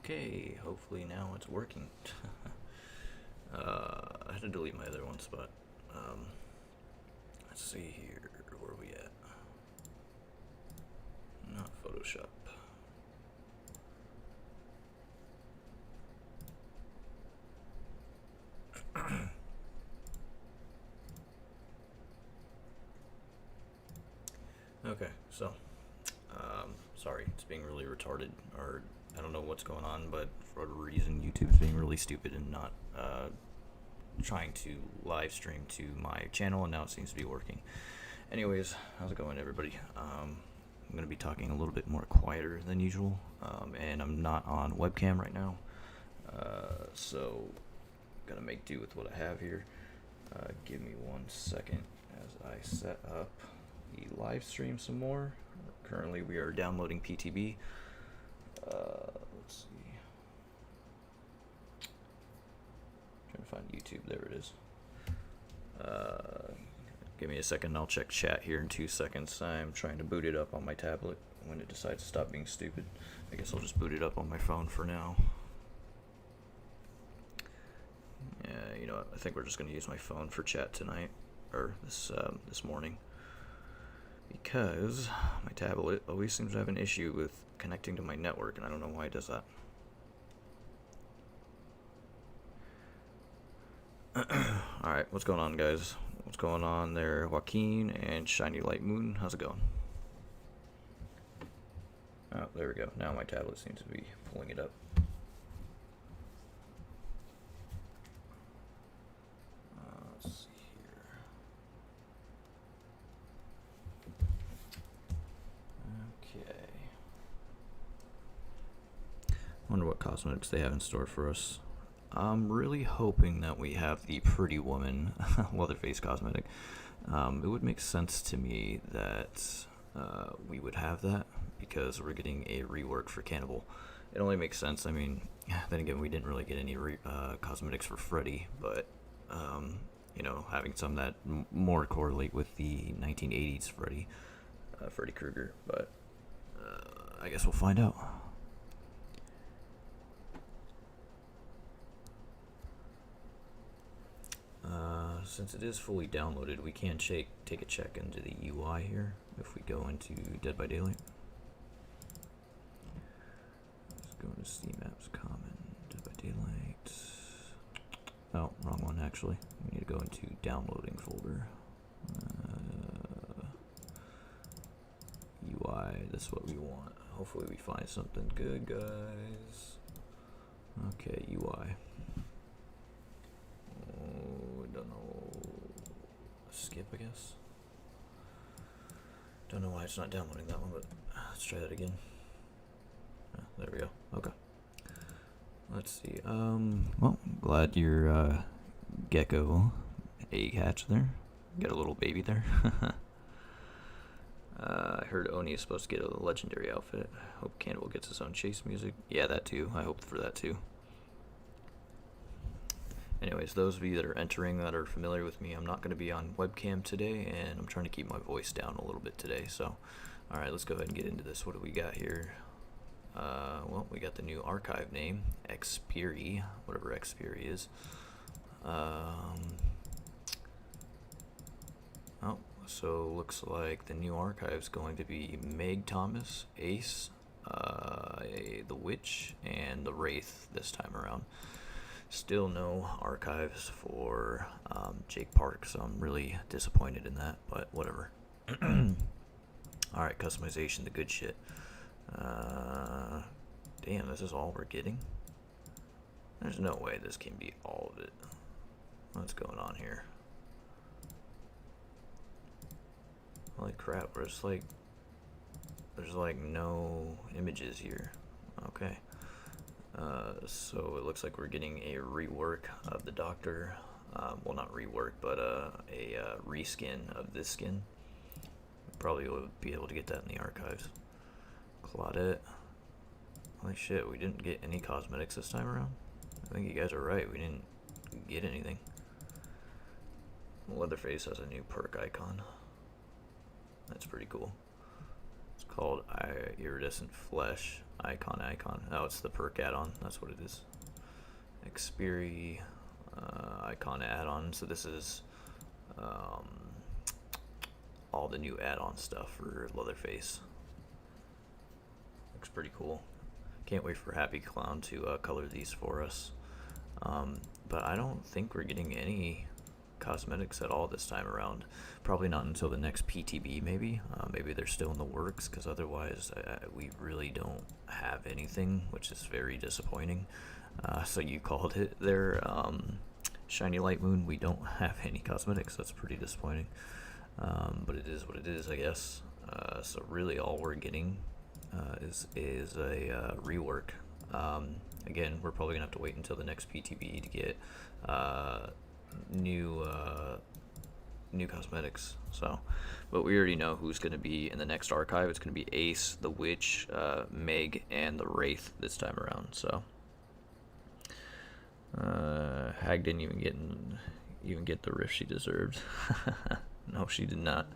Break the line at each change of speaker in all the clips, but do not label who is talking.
Okay, hopefully now it's working. I had to delete my other ones, but let's see here. Where are we at? Not Photoshop. Okay, so sorry, it's being really retarded, or I don't know what's going on, but for whatever reason, YouTube's being really stupid and not trying to live stream to my channel, and now it seems to be working. Anyways, how's it going, everybody? I'm going to be talking a little bit more quieter than usual, and I'm not on webcam right now, so I'm going to make do with what I have here. Give me 1 second as I set up the live stream some more. Currently, we are downloading PTB. Let's see. Trying to find YouTube. There it is. Give me a second. I'll check chat here in 2 seconds. I'm trying to boot it up on my tablet. When it decides to stop being stupid, I guess I'll just boot it up on my phone for now. Yeah, you know what? I think we're just going to use my phone for chat tonight, or this morning, because my tablet always seems to have an issue with connecting to my network, and I don't know why it does that. Alright, what's going on, guys? What's going on there, Joaquin and Shiny Light Moon? How's it going? Oh, there we go. Now my tablet seems to be pulling it up. Let's see here. Okay. Wonder what cosmetics they have in store for us. I'm really hoping that we have the Pretty Woman Leatherface cosmetic. It would make sense to me that we would have that because we're getting a rework for Cannibal. It only makes sense. I mean, then again, we didn't really get any cosmetics for Freddy, but you know, having some that more correlate with the 1980s Freddy Krueger. But I guess we'll find out. Since it is fully downloaded, we can take a check into the UI here if we go into Dead by Daylight. Let's go into Steam Apps Common, Dead by Daylight. Oh, wrong one actually. We need to go into Downloading folder. UI, this is what we want. Hopefully we find something good, guys. Okay, UI. Oh, don't know. Skip, I guess. Don't know why it's not downloading that one, but let's try that again. There we go. Okay. Let's see. Well, glad your gecko egg hatched there. Got a little baby there. I heard Oni is supposed to get a legendary outfit. Hope Cannibal gets his own chase music. Yeah, that too. I hope for that too. Anyways, those of you that are entering that are familiar with me, I'm not going to be on webcam today, and I'm trying to keep my voice down a little bit today. So, alright, let's go ahead and get into this. What do we got here? Well, we got the new archive name, Xperi, whatever Xperi is. Oh, so looks like the new archive is going to be Meg Thomas, Ace, the Witch, and the Wraith this time around. Still no archives for Jake Park, so I'm really disappointed in that, but whatever. Alright, customization, the good shit. Damn, this is all we're getting? There's no way this can be all of it. What's going on here? Holy crap, there's like no images here. Okay. So it looks like we're getting a rework of the Doctor. Well, not rework, but a reskin of this skin. Probably will be able to get that in the archives. Claudette. Holy shit, we didn't get any cosmetics this time around. I think you guys are right, we didn't get anything. Leatherface has a new perk icon. That's pretty cool. It's called Iridescent Flesh. Icon. Oh, it's the perk add-on. That's what it is. Xperi icon add-on. So this is all the new add-on stuff for Leatherface. Looks pretty cool. Can't wait for Happy Clown to color these for us. But I don't think we're getting any cosmetics at all this time around. Probably not until the next PTB, maybe. Maybe they're still in the works, because otherwise we really don't have anything, which is very disappointing. So you called it there, Shiny Light Moon. We don't have any cosmetics. That's pretty disappointing. But it is what it is, I guess. So really all we're getting is a rework. Again, we're probably gonna have to wait until the next PTB to get new cosmetics. So, but we already know who's gonna be in the next archive. It's gonna be Ace, the Witch, Meg, and the Wraith this time around. So, Hag didn't even get the riff she deserved. No, she did not.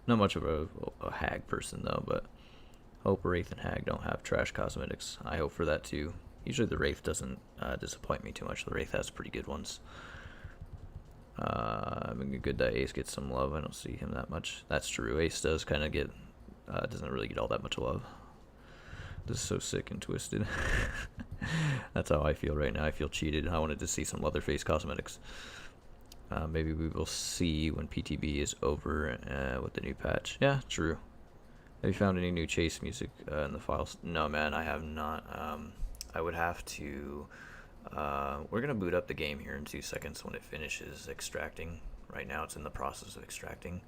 Not much of a Hag person though, but hope Wraith and Hag don't have trash cosmetics. I hope for that too. Usually the Wraith doesn't disappoint me too much. The Wraith has pretty good ones. I mean, good that Ace gets some love. I don't see him that much. That's true. Ace does kind of get, doesn't really get all that much love. This is so sick and twisted. That's how I feel right now. I feel cheated. I wanted to see some Leatherface cosmetics. Maybe we will see when PTB is over with the new patch. Yeah, true. Have you found any new chase music in the files? No, man, I have not. I would have to. We're gonna boot up the game here in 2 seconds when it finishes extracting. Right now, it's in the process of extracting.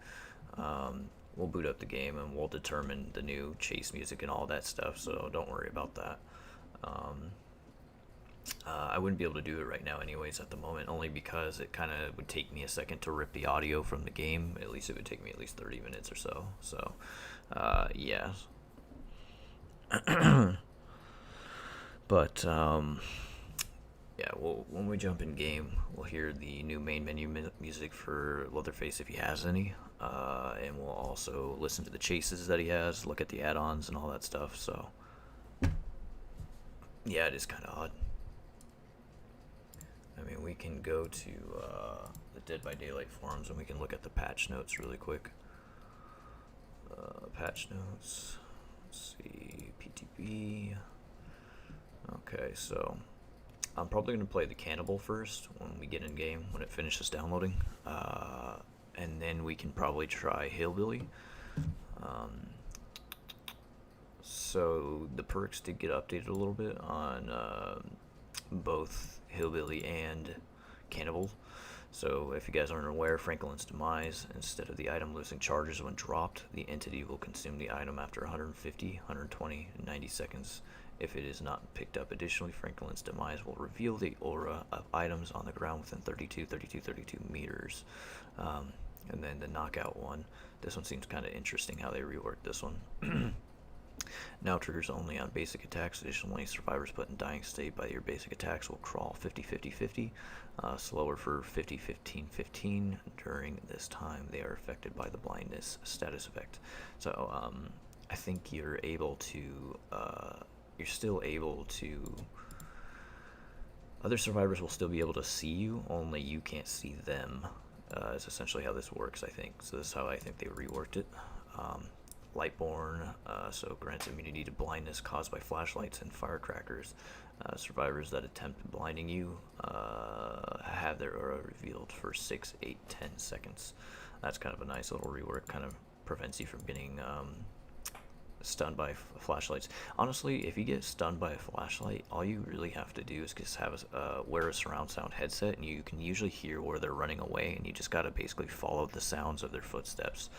We'll boot up the game and we'll determine the new chase music and all that stuff. So don't worry about that. I wouldn't be able to do it right now anyways at the moment, only because it kind of would take me a second to rip the audio from the game. At least it would take me at least 30 minutes or so. So, yeah. But, yeah, when we jump in game, we'll hear the new main menu music for Leatherface if he has any. And we'll also listen to the chases that he has, look at the add-ons and all that stuff. So, yeah, it is kind of odd. I mean, we can go to the Dead by Daylight forums and we can look at the patch notes really quick. Patch notes. Let's see. PTB. Okay, so I'm probably going to play the Cannibal first when we get in game, when it finishes downloading. And then we can probably try Hillbilly. So the perks did get updated a little bit on both Hillbilly and Cannibal. So if you guys aren't aware, Franklin's Demise, instead of the item losing charges when dropped, the entity will consume the item after 150, 120, and 90 seconds if it is not picked up. Additionally, Franklin's Demise will reveal the aura of items on the ground within 32 meters. And then the knockout one, this one seems kind of interesting how they reworked this one. Now triggers only on basic attacks. Additionally, survivors put in dying state by your basic attacks will crawl 50-50-50, slower for 50-15-15. During this time, they are affected by the blindness status effect. So I think you're able to, you're still able to, other survivors will still be able to see you, only you can't see them, is essentially how this works, I think. So this is how I think they reworked it. Lightborn, so grants immunity to blindness caused by flashlights and firecrackers. Survivors that attempt blinding you have their aura revealed for 6, 8, 10 seconds. That's kind of a nice little rework, kind of prevents you from getting stunned by flashlights. Honestly, if you get stunned by a flashlight, all you really have to do is just have wear a surround sound headset, and you can usually hear where they're running away, and you just gotta basically follow the sounds of their footsteps.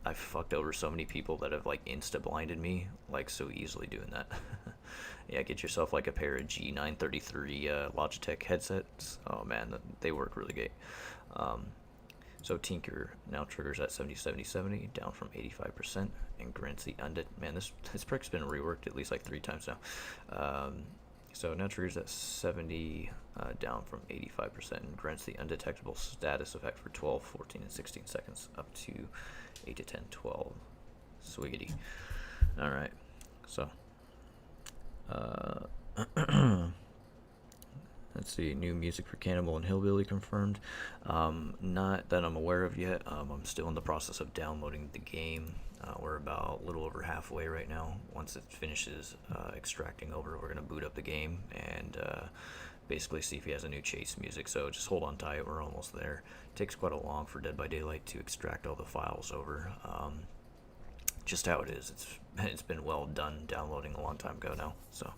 I've fucked over so many people that have like insta blinded me like so easily doing that. Yeah, get yourself like a pair of G933 Logitech headsets. Oh man, they work really great. So Tinker now triggers at 70-70-70, down from 85%, and grants the undead. Man, this perk's been reworked at least like 3 times now. So now triggers at 70, down from 85%, and grants the undetectable status effect for 12, 14, and 16 seconds, up to 8 to 10, 12. Swiggity. Alright, so Uh, let's see, new music for Cannibal and Hillbilly confirmed. Not that I'm aware of yet. I'm still in the process of downloading the game. We're about a little over halfway right now. Once it finishes extracting over, we're going to boot up the game and basically see if he has a new chase music. So just hold on tight, we're almost there. It takes quite a long for Dead by Daylight to extract all the files over. Just how it is. It's been well done downloading a long time ago now. So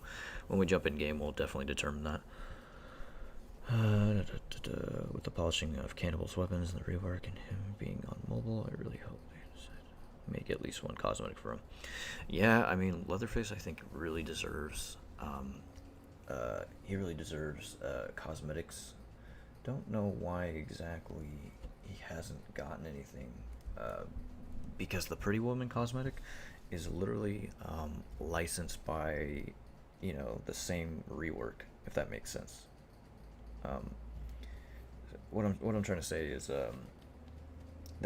when we jump in game, we'll definitely determine that. With the polishing of Cannibal's weapons and the rework and him being on mobile, I really hope they make at least one cosmetic for him. Yeah, I mean, Leatherface, I think, really deserves. He really deserves cosmetics. Don't know why exactly he hasn't gotten anything. Because the Pretty Woman cosmetic is literally licensed by, the same Rework, if that makes sense. Um, what I'm trying to say is the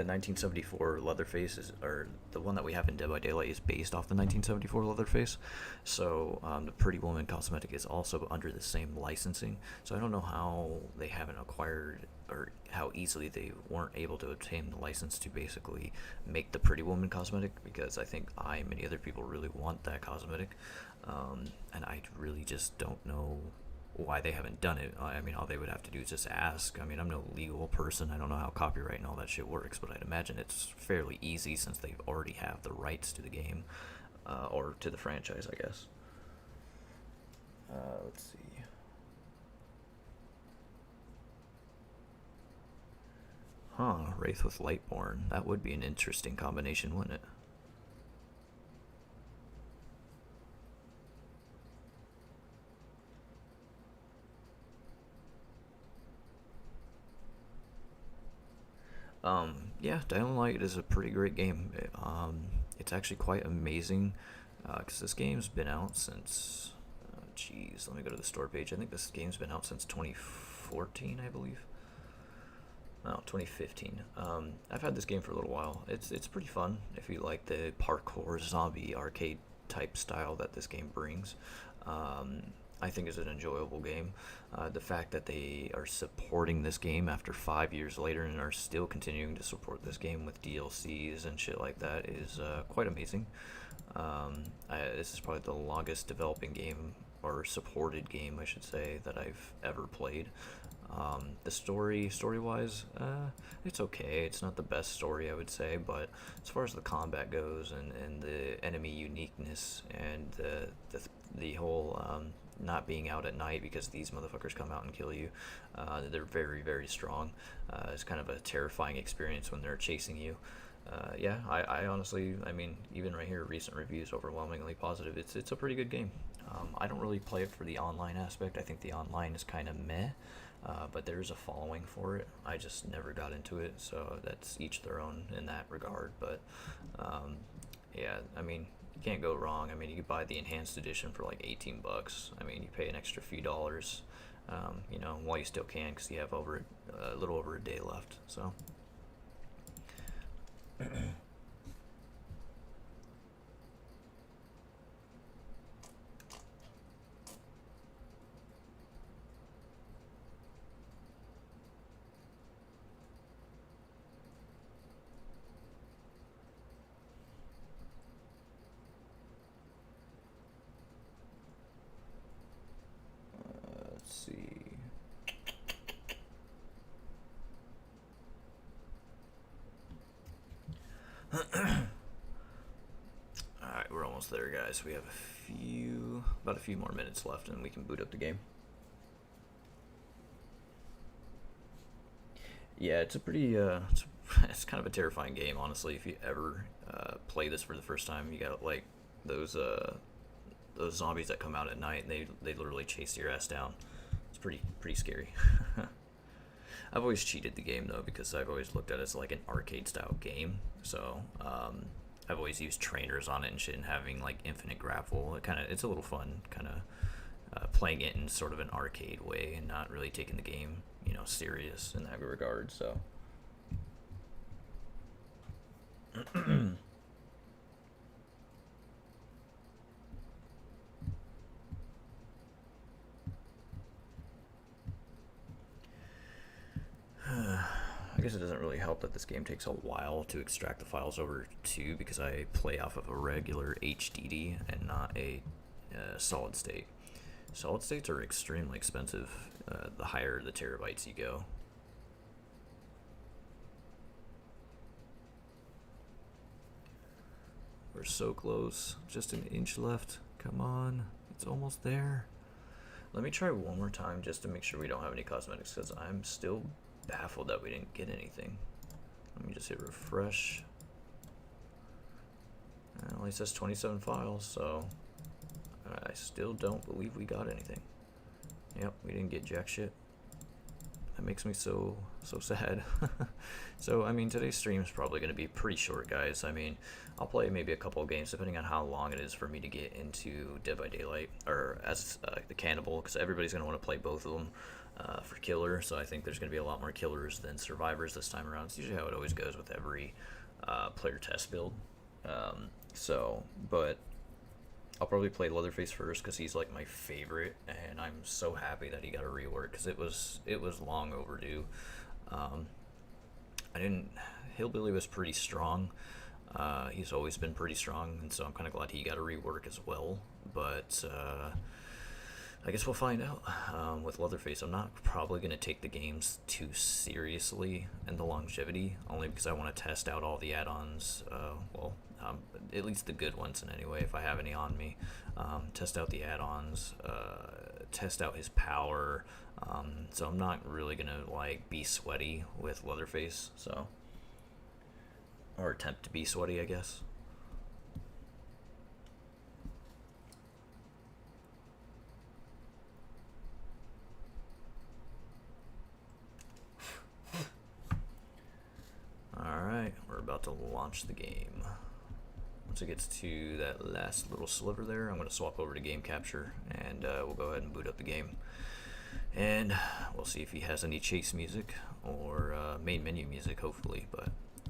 1974 Leatherface or the one that we have in Dead by Daylight is based off the 1974 Leatherface. So the Pretty Woman cosmetic is also under the same licensing. So I don't know how they haven't acquired or how easily they weren't able to obtain the license to basically make the Pretty Woman cosmetic, because I think and many other people really want that cosmetic, and I really just don't know why they haven't done it. I mean, all they would have to do is just ask. I mean, I'm no legal person. I don't know how copyright and all that shit works, but I'd imagine it's fairly easy since they already have the rights to the game, or to the franchise, I guess. Let's see. Huh, Wraith with Lightborn. That would be an interesting combination, wouldn't it? Yeah, Dying Light is a pretty great game. It's actually quite amazing, because this game's been out since. Jeez, let me go to the store page. I think this game's been out since 2014, I believe. No, 2015. I've had this game for a little while. It's pretty fun if you like the parkour zombie arcade type style that this game brings. I think it's an enjoyable game. The fact that they are supporting this game after 5 years later and are still continuing to support this game with DLCs and shit like that is quite amazing. This is probably the longest developing game, or supported game, I should say, that I've ever played. The story-wise, it's okay. It's not the best story, I would say, but as far as the combat goes and the enemy uniqueness and the whole not being out at night because these motherfuckers come out and kill you, they're very, very strong. It's kind of a terrifying experience when they're chasing you. Yeah, I honestly, I mean, even right here, recent reviews overwhelmingly positive. It's a pretty good game. I don't really play it for the online aspect. I think the online is kind of meh, but there's a following for it. I just never got into it, so that's each their own in that regard. But yeah, I mean, you can't go wrong. I mean, you could buy the enhanced edition for like $18. I mean, you pay an extra few dollars, while you still can, because you have a little over a day left. So. Let's see. Alright, we're almost there, guys. We have about a few more minutes left, and we can boot up the game. Yeah, it's a pretty, it's kind of a terrifying game, honestly. If you ever play this for the first time, you got like those those zombies that come out at night, and they literally chase your ass down. It's pretty scary. I've always cheated the game though, because I've always looked at it as like an arcade style game. So I've always used trainers on it and shit, and having like infinite grapple. It's a little fun, kind of playing it in sort of an arcade way and not really taking the game, serious in that regard. So. guess it doesn't really help that this game takes a while to extract the files over to, because I play off of a regular HDD and not a solid state. Solid states are extremely expensive, the higher the terabytes you go. We're so close, just an inch left. Come on, it's almost there. Let me try one more time just to make sure we don't have any cosmetics, because I'm still baffled that we didn't get anything. Let me just hit refresh. It only says 27 files, so I still don't believe we got anything. Yep, we didn't get jack shit. That makes me so sad. So, I mean, today's stream is probably going to be pretty short, guys. I mean, I'll play maybe a couple of games, depending on how long it is for me to get into Dead by Daylight, or as the Cannibal, because everybody's going to want to play both of them for killer, so I think there's going to be a lot more killers than survivors this time around. It's usually how it always goes with every player test build. But I'll probably play Leatherface first because he's like my favorite, and I'm so happy that he got a rework because it was long overdue. Hillbilly was pretty strong. He's always been pretty strong, and so I'm kind of glad he got a rework as well. But I guess we'll find out with Leatherface. I'm not probably going to take the games too seriously and the longevity, only because I want to test out all the add-ons. At least the good ones in any way, if I have any on me. Test out the add-ons, test out his power. So I'm not really going to like be sweaty with Leatherface, so, or attempt to be sweaty, I guess. Alright, we're about to launch the game. Once it gets to that last little sliver there, I'm going to swap over to game capture, and we'll go ahead and boot up the game. And we'll see if he has any chase music or main menu music, hopefully. But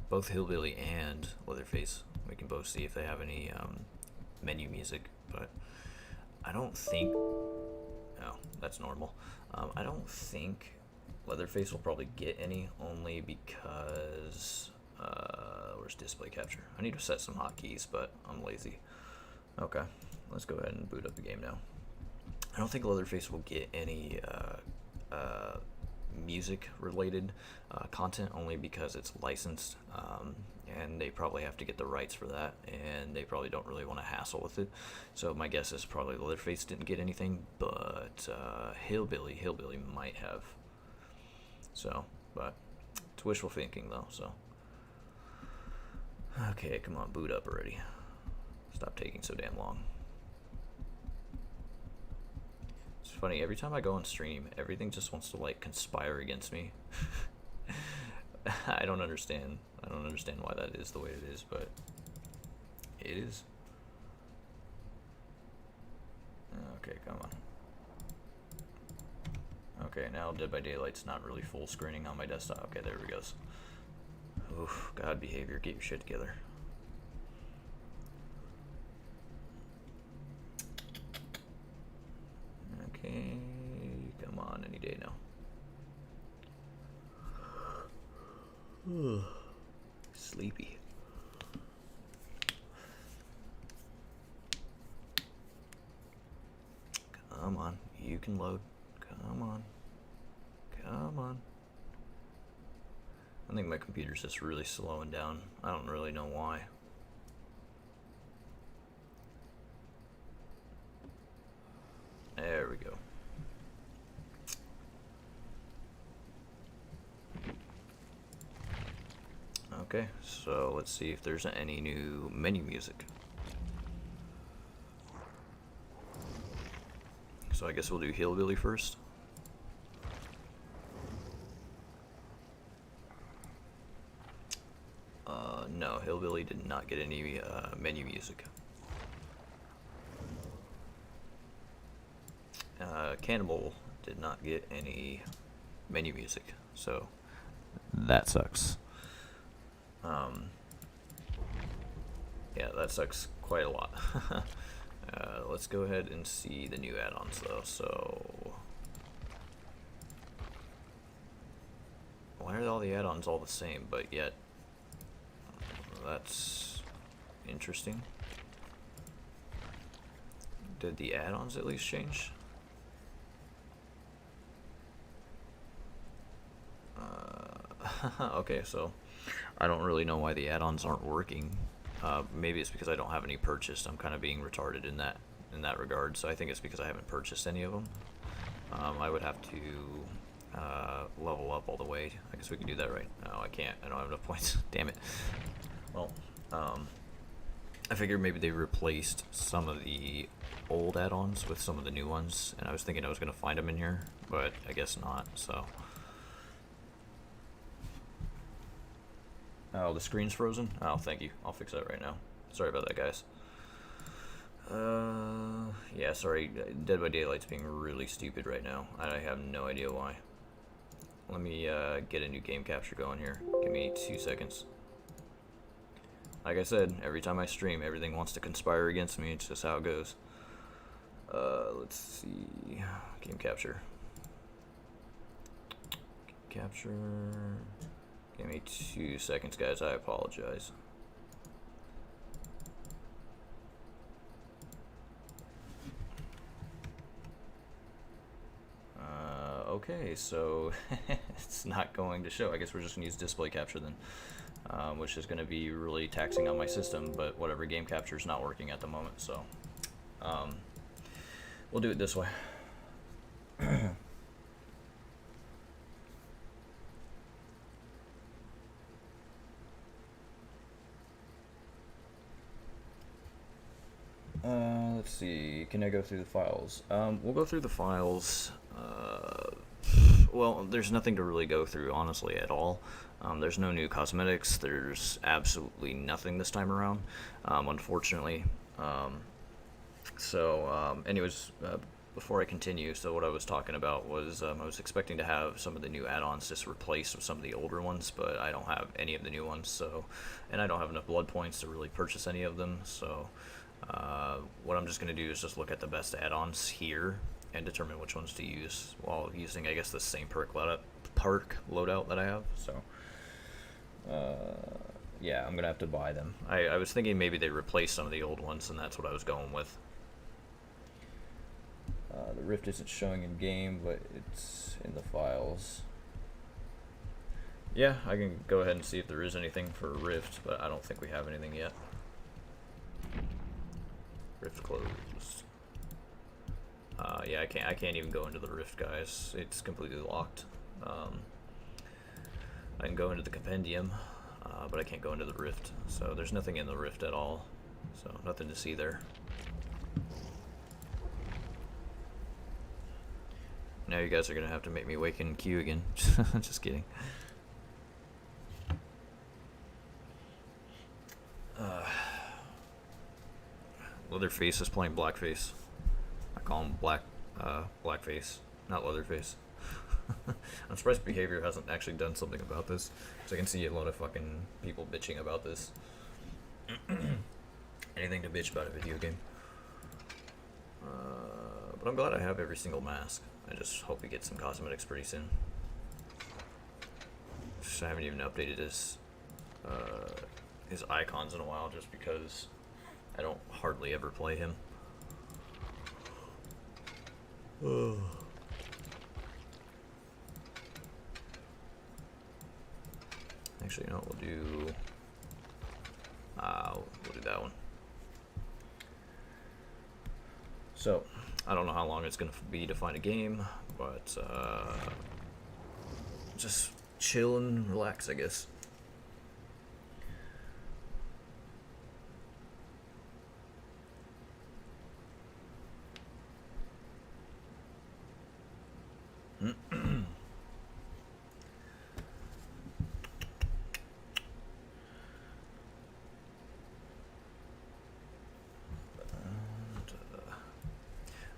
both Hillbilly and Leatherface, we can both see if they have any menu music. But I don't think... Oh, that's normal. I don't think Leatherface will probably get any, only because... where's display capture? I need to set some hotkeys, but I'm lazy. Okay, let's go ahead and boot up the game now. I don't think Leatherface will get any music related content, only because it's licensed, and they probably have to get the rights for that, and they probably don't really want to hassle with it. So my guess is probably Leatherface didn't get anything, but Hillbilly might have. So, but it's wishful thinking though, so. Okay, come on, boot up already. Stop taking so damn long. It's funny, every time I go on stream, everything just wants to like conspire against me. I don't understand. I don't understand why that is the way it is, but it is. Okay, come on. Okay, now Dead by Daylight's not really full screening on my desktop. Okay, there we go. Oof, God behavior, get your shit together. Okay, come on, any day now. Sleepy. Come on, you can load. Come on. Come on. I think my computer's just really slowing down. I don't really know why. There we go. Okay, so let's see if there's any new menu music. So I guess we'll do Hillbilly first. No, Hillbilly did not get any menu music. Cannibal did not get any menu music, so that sucks. Yeah, that sucks quite a lot. Let's go ahead and see the new add-ons though. So why are all the the add-ons all the same, but yet that's interesting. Did the add-ons at least change? Okay, so I don't really know why the add-ons aren't working. Maybe it's because I don't have any purchased. I'm kind of being retarded in that regard. So I think it's because I haven't purchased any of them. I would have to level up all the way. I guess we can do that right now. I can't. I don't have enough points. Damn it. Well, I figured maybe they replaced some of the old add-ons with some of the new ones, and I was thinking I was going to find them in here, but I guess not. So. Oh, the screen's frozen? Oh, thank you. I'll fix that right now. Sorry about that, guys. Yeah, sorry. Dead by Daylight's being really stupid right now. I have no idea why. Let me get a new game capture going here. Give me 2 seconds. Like I said, every time I stream, everything wants to conspire against me. It's just how it goes. Let's see. Game capture. Game capture. Give me 2 seconds, guys. I apologize. Okay, so it's not going to show. I guess we're just going to use display capture then, which is going to be really taxing on my system, but whatever, game capture is not working at the moment, so we'll do it this way. Let's see, can I go through the files? We'll go through the files. Well, there's nothing to really go through, honestly, at all. There's no new cosmetics. There's absolutely nothing this time around, unfortunately. Anyways, before I continue, so what I was talking about was I was expecting to have some of the new add-ons just replaced with some of the older ones, but I don't have any of the new ones, and I don't have enough blood points to really purchase any of them, so what I'm just going to do is just look at the best add-ons here and determine which ones to use while using, I guess, the same perk loadout that I have. So yeah, I'm going to have to buy them. I was thinking maybe they replaced some of the old ones, and that's what I was going with. The Rift isn't showing in game, but it's in the files. Yeah, I can go ahead and see if there is anything for Rift, but I don't think we have anything yet. Rift closed. Yeah, I can't even go into the Rift, guys. It's completely locked. I can go into the compendium, but I can't go into the Rift. So there's nothing in the Rift at all. So nothing to see there. Now you guys are gonna have to make me wake in queue again. Just kidding. Leatherface is playing Blackface. I call him Blackface, not Leatherface. I'm surprised Behavior hasn't actually done something about this, because I can see a lot of fucking people bitching about this. Anything to bitch about a video game. But I'm glad I have every single mask. I just hope we get some cosmetics pretty soon. I haven't even updated his icons in a while, just because I don't hardly ever play him. Actually, you know what we'll do? We'll do that one. So, I don't know how long it's going to be to find a game, but just chill and relax, I guess.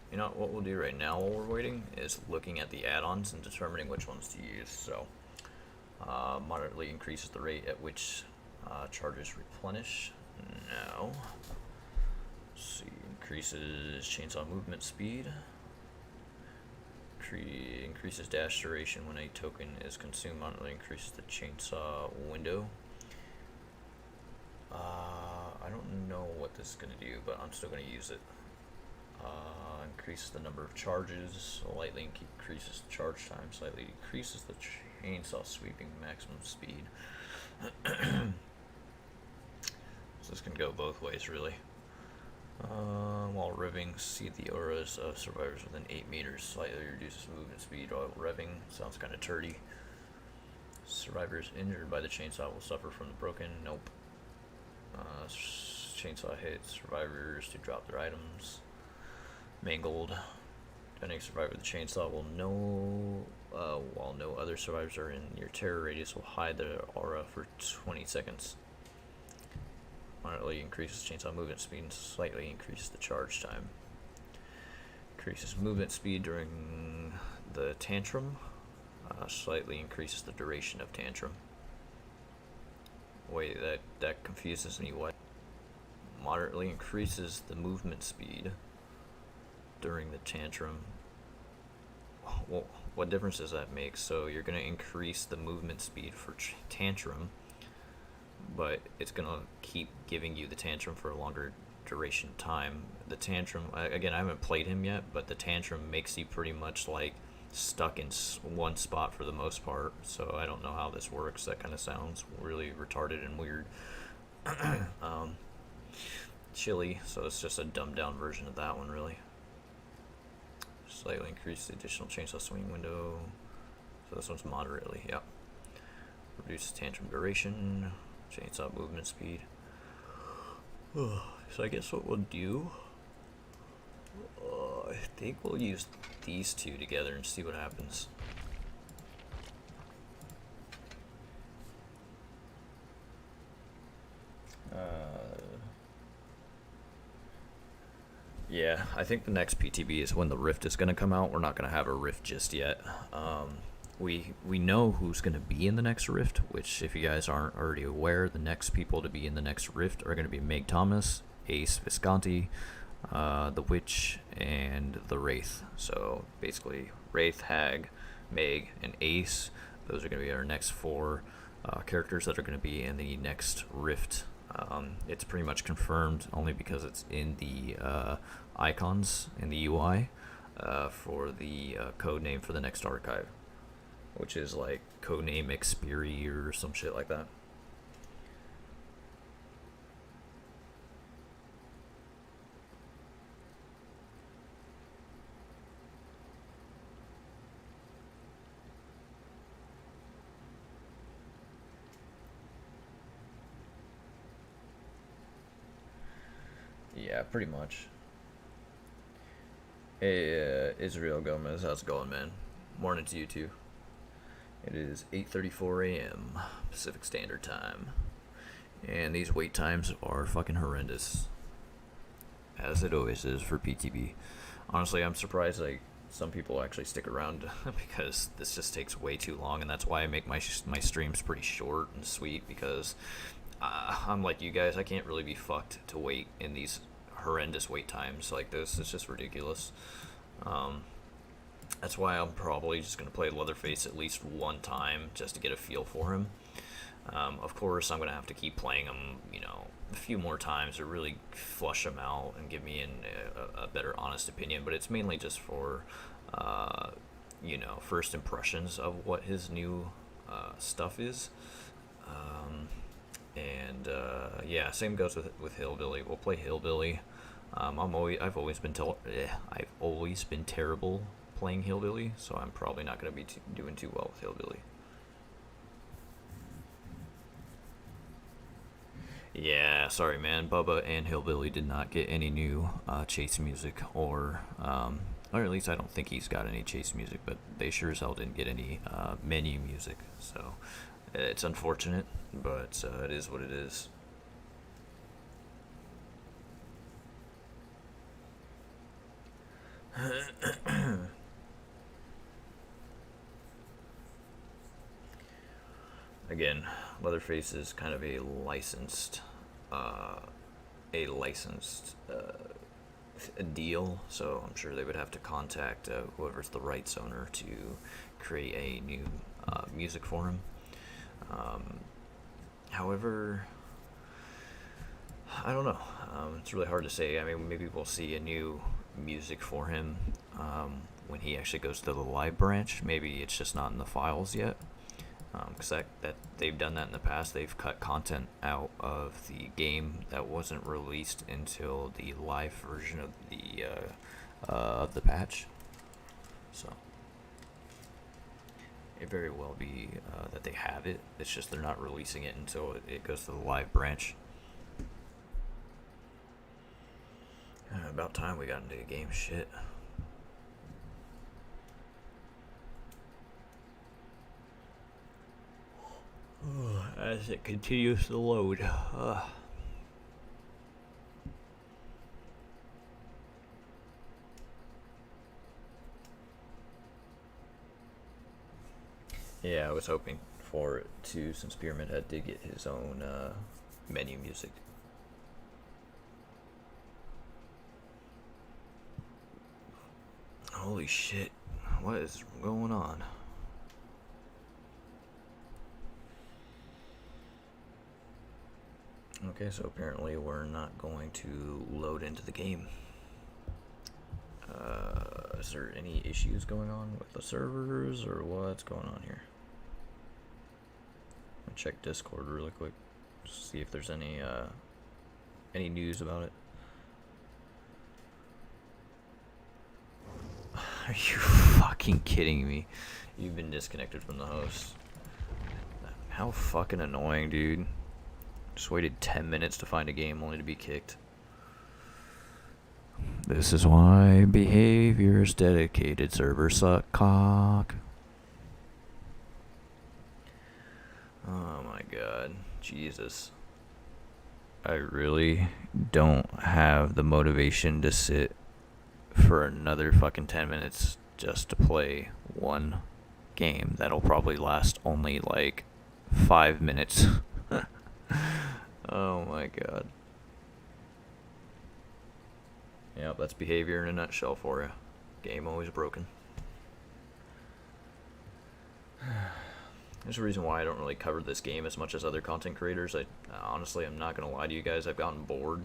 You know what we'll do right now while we're waiting is looking at the add-ons and determining which ones to use. So moderately increases the rate at which charges replenish. No. Let's see, increases chainsaw movement speed. increases dash duration when a token is consumed. Moderately increases the chainsaw window. I don't know what this is going to do, but I'm still going to use it. Increases the number of charges. Slightly increases the charge time. Slightly decreases the chainsaw sweeping maximum speed. So this can go both ways, really. While revving, see the auras of survivors within 8 meters. Slightly reduces movement speed while revving. Sounds kind of turdy. Survivors injured by the chainsaw will suffer from the broken. Nope. Chainsaw hits survivors to drop their items. Mangled. Defending survivor with the chainsaw will know, while no other survivors are in your terror radius, will hide their aura for 20 seconds. Moderately increases chainsaw movement speed and slightly increases the charge time. Increases movement speed during the tantrum. Slightly increases the duration of tantrum. Wait, that confuses me. What? Moderately increases the movement speed during the tantrum. Well, what difference does that make? So you're going to increase the movement speed for tantrum, but it's going to keep giving you the tantrum for a longer duration of time. The tantrum, again, I haven't played him yet, but the tantrum makes you pretty much like stuck in one spot for the most part, so I don't know how this works. That kind of sounds really retarded and weird. Chilly, so it's just a dumbed down version of that one, really. Slightly increase the additional chainsaw swing window, so this one's moderately, yep. Reduces tantrum duration, chainsaw movement speed. So I guess what we'll do, I think we'll use these two together and see what happens. Yeah, I think the next PTB is when the Rift is going to come out. We're not going to have a Rift just yet. We know who's going to be in the next Rift, which, if you guys aren't already aware, the next people to be in the next Rift are going to be Meg Thomas, Ace Visconti, the Witch, and the Wraith. So basically, Wraith, Hag, Meg, and Ace. Those are going to be our next 4 characters that are going to be in the next Rift. It's pretty much confirmed only because it's in the icons in the UI for the code name for the next archive, which is like codename Xperi or some shit like that. Yeah, pretty much. Hey, Israel Gomez, how's it going, man? Morning to you too. It is 8:34 a.m. Pacific Standard Time, and these wait times are fucking horrendous, as it always is for PTB. Honestly, I'm surprised like some people actually stick around because this just takes way too long, and that's why I make my streams pretty short and sweet, because I'm like you guys, I can't really be fucked to wait in these horrendous wait times like this. It's just ridiculous. That's why I'm probably just going to play Leatherface at least one time just to get a feel for him. Of course, I'm going to have to keep playing him, a few more times to really flush him out and give me a better, honest opinion. But it's mainly just for, first impressions of what his new stuff is. Yeah, same goes with Hillbilly. We'll play Hillbilly. I've always been terrible playing Hillbilly, so I'm probably not going to be doing too well with Hillbilly. Yeah, sorry, man. Bubba and Hillbilly did not get any new chase music, or at least I don't think he's got any chase music, but they sure as hell didn't get any menu music. So it's unfortunate, but it is what it is. Again, Leatherface is kind of a licensed a deal, so I'm sure they would have to contact whoever's the rights owner to create a new music for him. However, I don't know. It's really hard to say. I mean, maybe we'll see a new music for him when he actually goes to the live branch. Maybe it's just not in the files yet. Because that they've done that in the past. They've cut content out of the game that wasn't released until the live version of the patch. So it very well be that they have it. It's just they're not releasing it until it goes to the live branch. About time we got into a game. Shit. As it continues to load. Yeah, I was hoping for it too, since Pyramid Head did get his own menu music. Holy shit, what is going on? Okay, so apparently we're not going to load into the game. Is there any issues going on with the servers, or what's going on here? I'll check Discord really quick, see if there's any news about it. Are you fucking kidding me? You've been disconnected from the host. How fucking annoying, dude. Just waited 10 minutes to find a game only to be kicked. This is why behavior's dedicated servers suck cock. Oh my god. Jesus. I really don't have the motivation to sit for another fucking 10 minutes just to play one game that'll probably last only like 5 minutes. Oh my god. Yep, that's behavior in a nutshell for you. Game always broken. There's a reason why I don't really cover this game as much as other content creators. Honestly, I'm not gonna lie to you guys, I've gotten bored.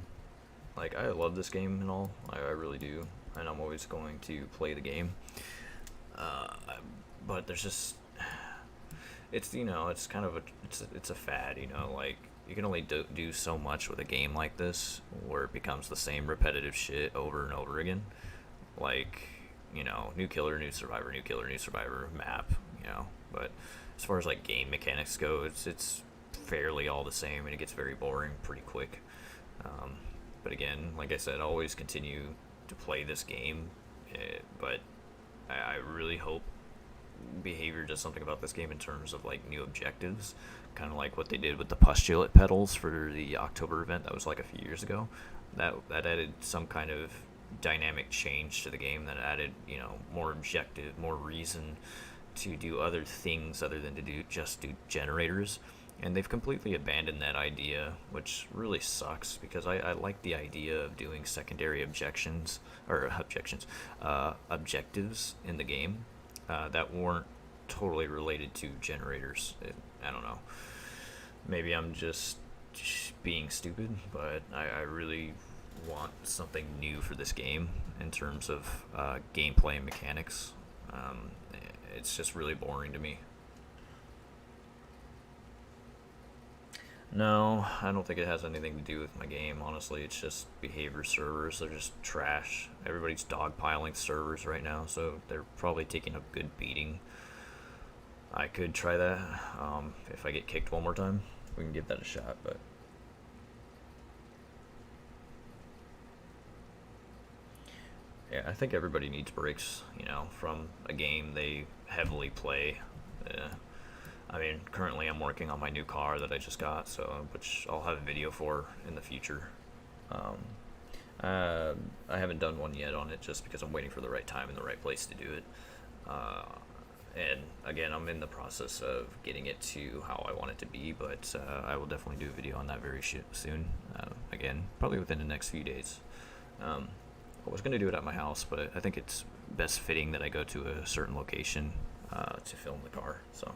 Like, I love this game and all, I really do, and I'm always going to play the game. But there's just, it's, you know, it's kind of it's a fad, you know, like, you can only do so much with a game like this, where it becomes the same repetitive shit over and over again. Like, you know, new killer, new survivor, new killer, new survivor map, you know. But as far as like game mechanics go, it's fairly all the same, and it gets very boring pretty quick. But again, like I said, I always continue to play this game, but I really hope behavior does something about this game in terms of like new objectives, kind of like what they did with the postulate pedals for the October event that was like a few years ago. That added some kind of dynamic change to the game, that added, you know, more objective, more reason to do other things other than to do generators. And they've completely abandoned that idea, which really sucks, because I like the idea of doing secondary objectives in the game that weren't totally related to generators. I don't know. Maybe I'm just being stupid, but I really want something new for this game in terms of gameplay and mechanics. It's just really boring to me. No, I don't think it has anything to do with my game, honestly. It's just behavior servers. They're just trash. Everybody's dogpiling servers right now, so they're probably taking a good beating. I could try that. If I get kicked one more time, we can give that a shot, but... yeah, I think everybody needs breaks, you know, from a game they heavily play. I mean, currently I'm working on my new car that I just got, so which I'll have a video for in the future. I haven't done one yet on it just because I'm waiting for the right time and the right place to do it. And again, I'm in the process of getting it to how I want it to be, but I will definitely do a video on that very soon. Again, probably within the next few days. I was going to do it at my house, but I think it's best fitting that I go to a certain location to film the car. So.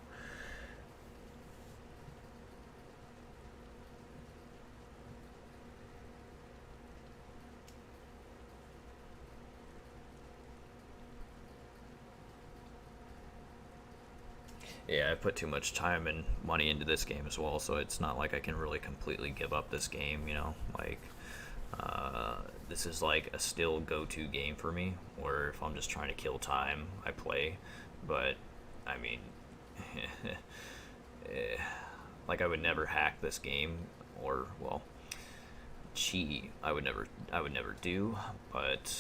Yeah, I put too much time and money into this game as well, so it's not like I can really completely give up this game, you know? Like, this is like a still go-to game for me, where if I'm just trying to kill time, I play. But, I mean, like I would never hack this game, or, well, cheat. I would never do, but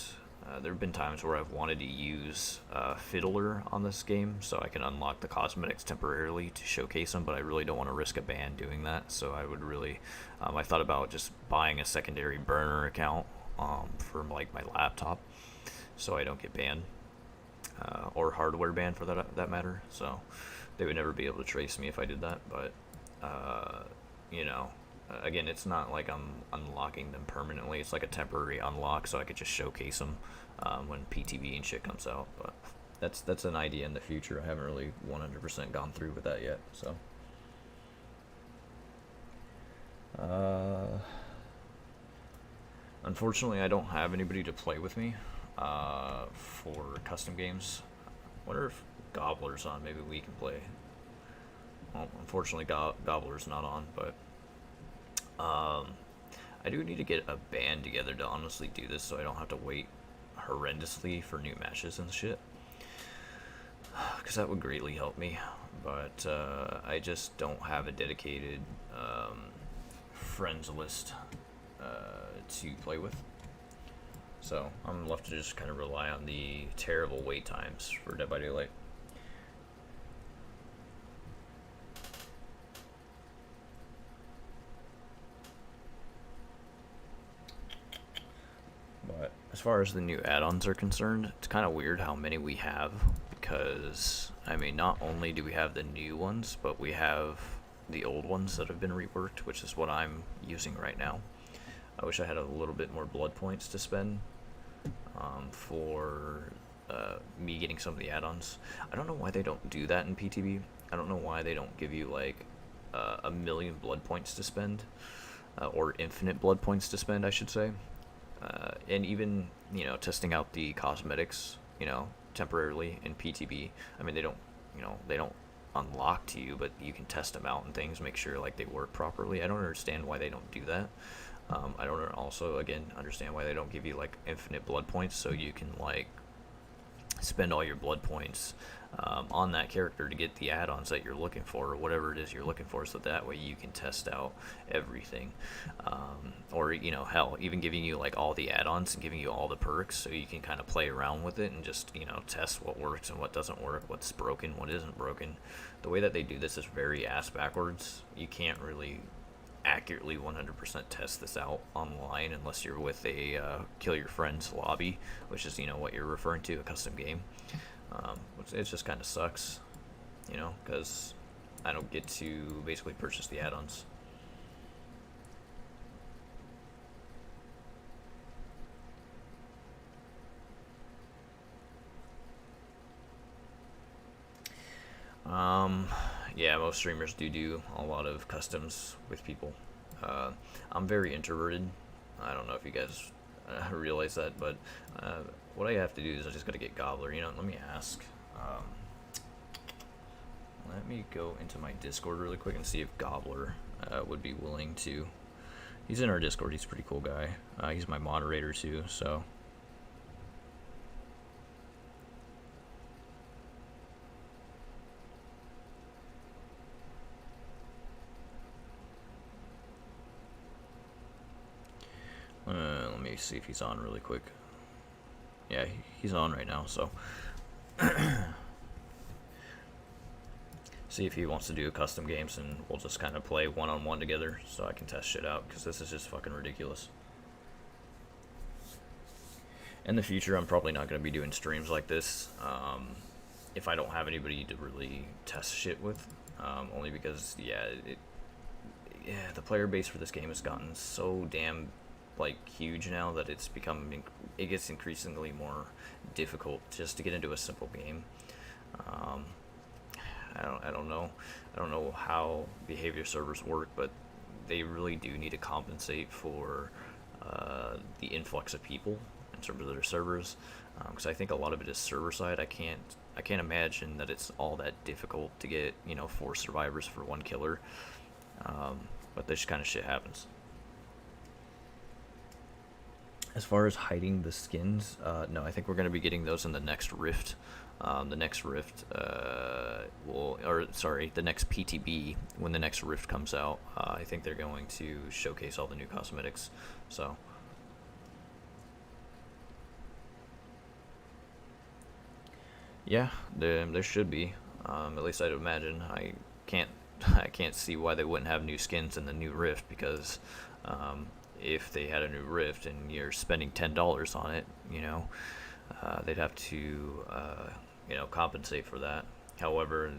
there have been times where I've wanted to use Fiddler on this game so I can unlock the cosmetics temporarily to showcase them, but I really don't want to risk a ban doing that. So I would really, I thought about just buying a secondary burner account for like my laptop, so I don't get banned or hardware banned for that matter. So they would never be able to trace me if I did that. But you know, again, it's not like I'm unlocking them permanently. It's like a temporary unlock, so I could just showcase them when PTB and shit comes out. But that's an idea in the future. I haven't really 100% gone through with that yet. So, unfortunately, I don't have anybody to play with me for custom games. I wonder if Gobbler's on. Maybe we can play. Well, unfortunately, Gobbler's not on, but I do need to get a band together to honestly do this, so I don't have to wait horrendously for new matches and shit, because that would greatly help me. But I just don't have a dedicated friends list to play with, so I'm left to just kind of rely on the terrible wait times for Dead by Daylight. But as far as the new add-ons are concerned, it's kind of weird how many we have, because, I mean, not only do we have the new ones, but we have the old ones that have been reworked, which is what I'm using right now. I wish I had a little bit more blood points to spend for me getting some of the add-ons. I don't know why they don't do that in PTB. I don't know why they don't give you, like, a million blood points to spend, or infinite blood points to spend, I should say. And even, you know, testing out the cosmetics, you know, temporarily in PTB. I mean, they don't, you know, they don't unlock to you, but you can test them out and things, make sure like they work properly. I don't understand why they don't do that. I don't also, again, understand why they don't give you like infinite blood points, so you can like spend all your blood points on that character to get the add-ons that you're looking for, or whatever it is you're looking for, so that way you can test out everything. Or, you know, hell, even giving you like all the add-ons and giving you all the perks, so you can kind of play around with it and just, you know, test what works and what doesn't work, what's broken, what isn't broken. The way that they do this is very ass backwards. You can't really accurately 100% test this out online unless you're with a kill your friends lobby, which is, you know, what you're referring to, a custom game. It just kind of sucks, you know, because I don't get to basically purchase the add-ons. Yeah, most streamers do a lot of customs with people. I'm very introverted. I don't know if you guys realize that, but what I have to do is I just gotta get Gobbler. You know, let me ask. Let me go into my Discord really quick and see if Gobbler would be willing to. He's in our Discord. He's a pretty cool guy. He's my moderator too, so. Let me see if he's on really quick. Yeah, he's on right now, so. See if he wants to do custom games, and we'll just kind of play one-on-one together so I can test shit out, because this is just fucking ridiculous. In the future, I'm probably not going to be doing streams like this if I don't have anybody to really test shit with, only because, yeah, the player base for this game has gotten so damn like huge now that it gets increasingly more difficult just to get into a simple game. Um, I don't know how behavior servers work, but they really do need to compensate for the influx of people in terms of their servers, because I think a lot of it is server side. I can't imagine that it's all that difficult to get 4 survivors for 1 killer, but this kind of shit happens. As far as hiding the skins, no, I think we're going to be getting those in the next Rift. The next Rift the next PTB, when the next Rift comes out, I think they're going to showcase all the new cosmetics. So, yeah, there should be. At least I'd imagine. Can't I can't see why they wouldn't have new skins in the new Rift, because if they had a new Rift and you're spending $10 on it, they'd have to compensate for that. However,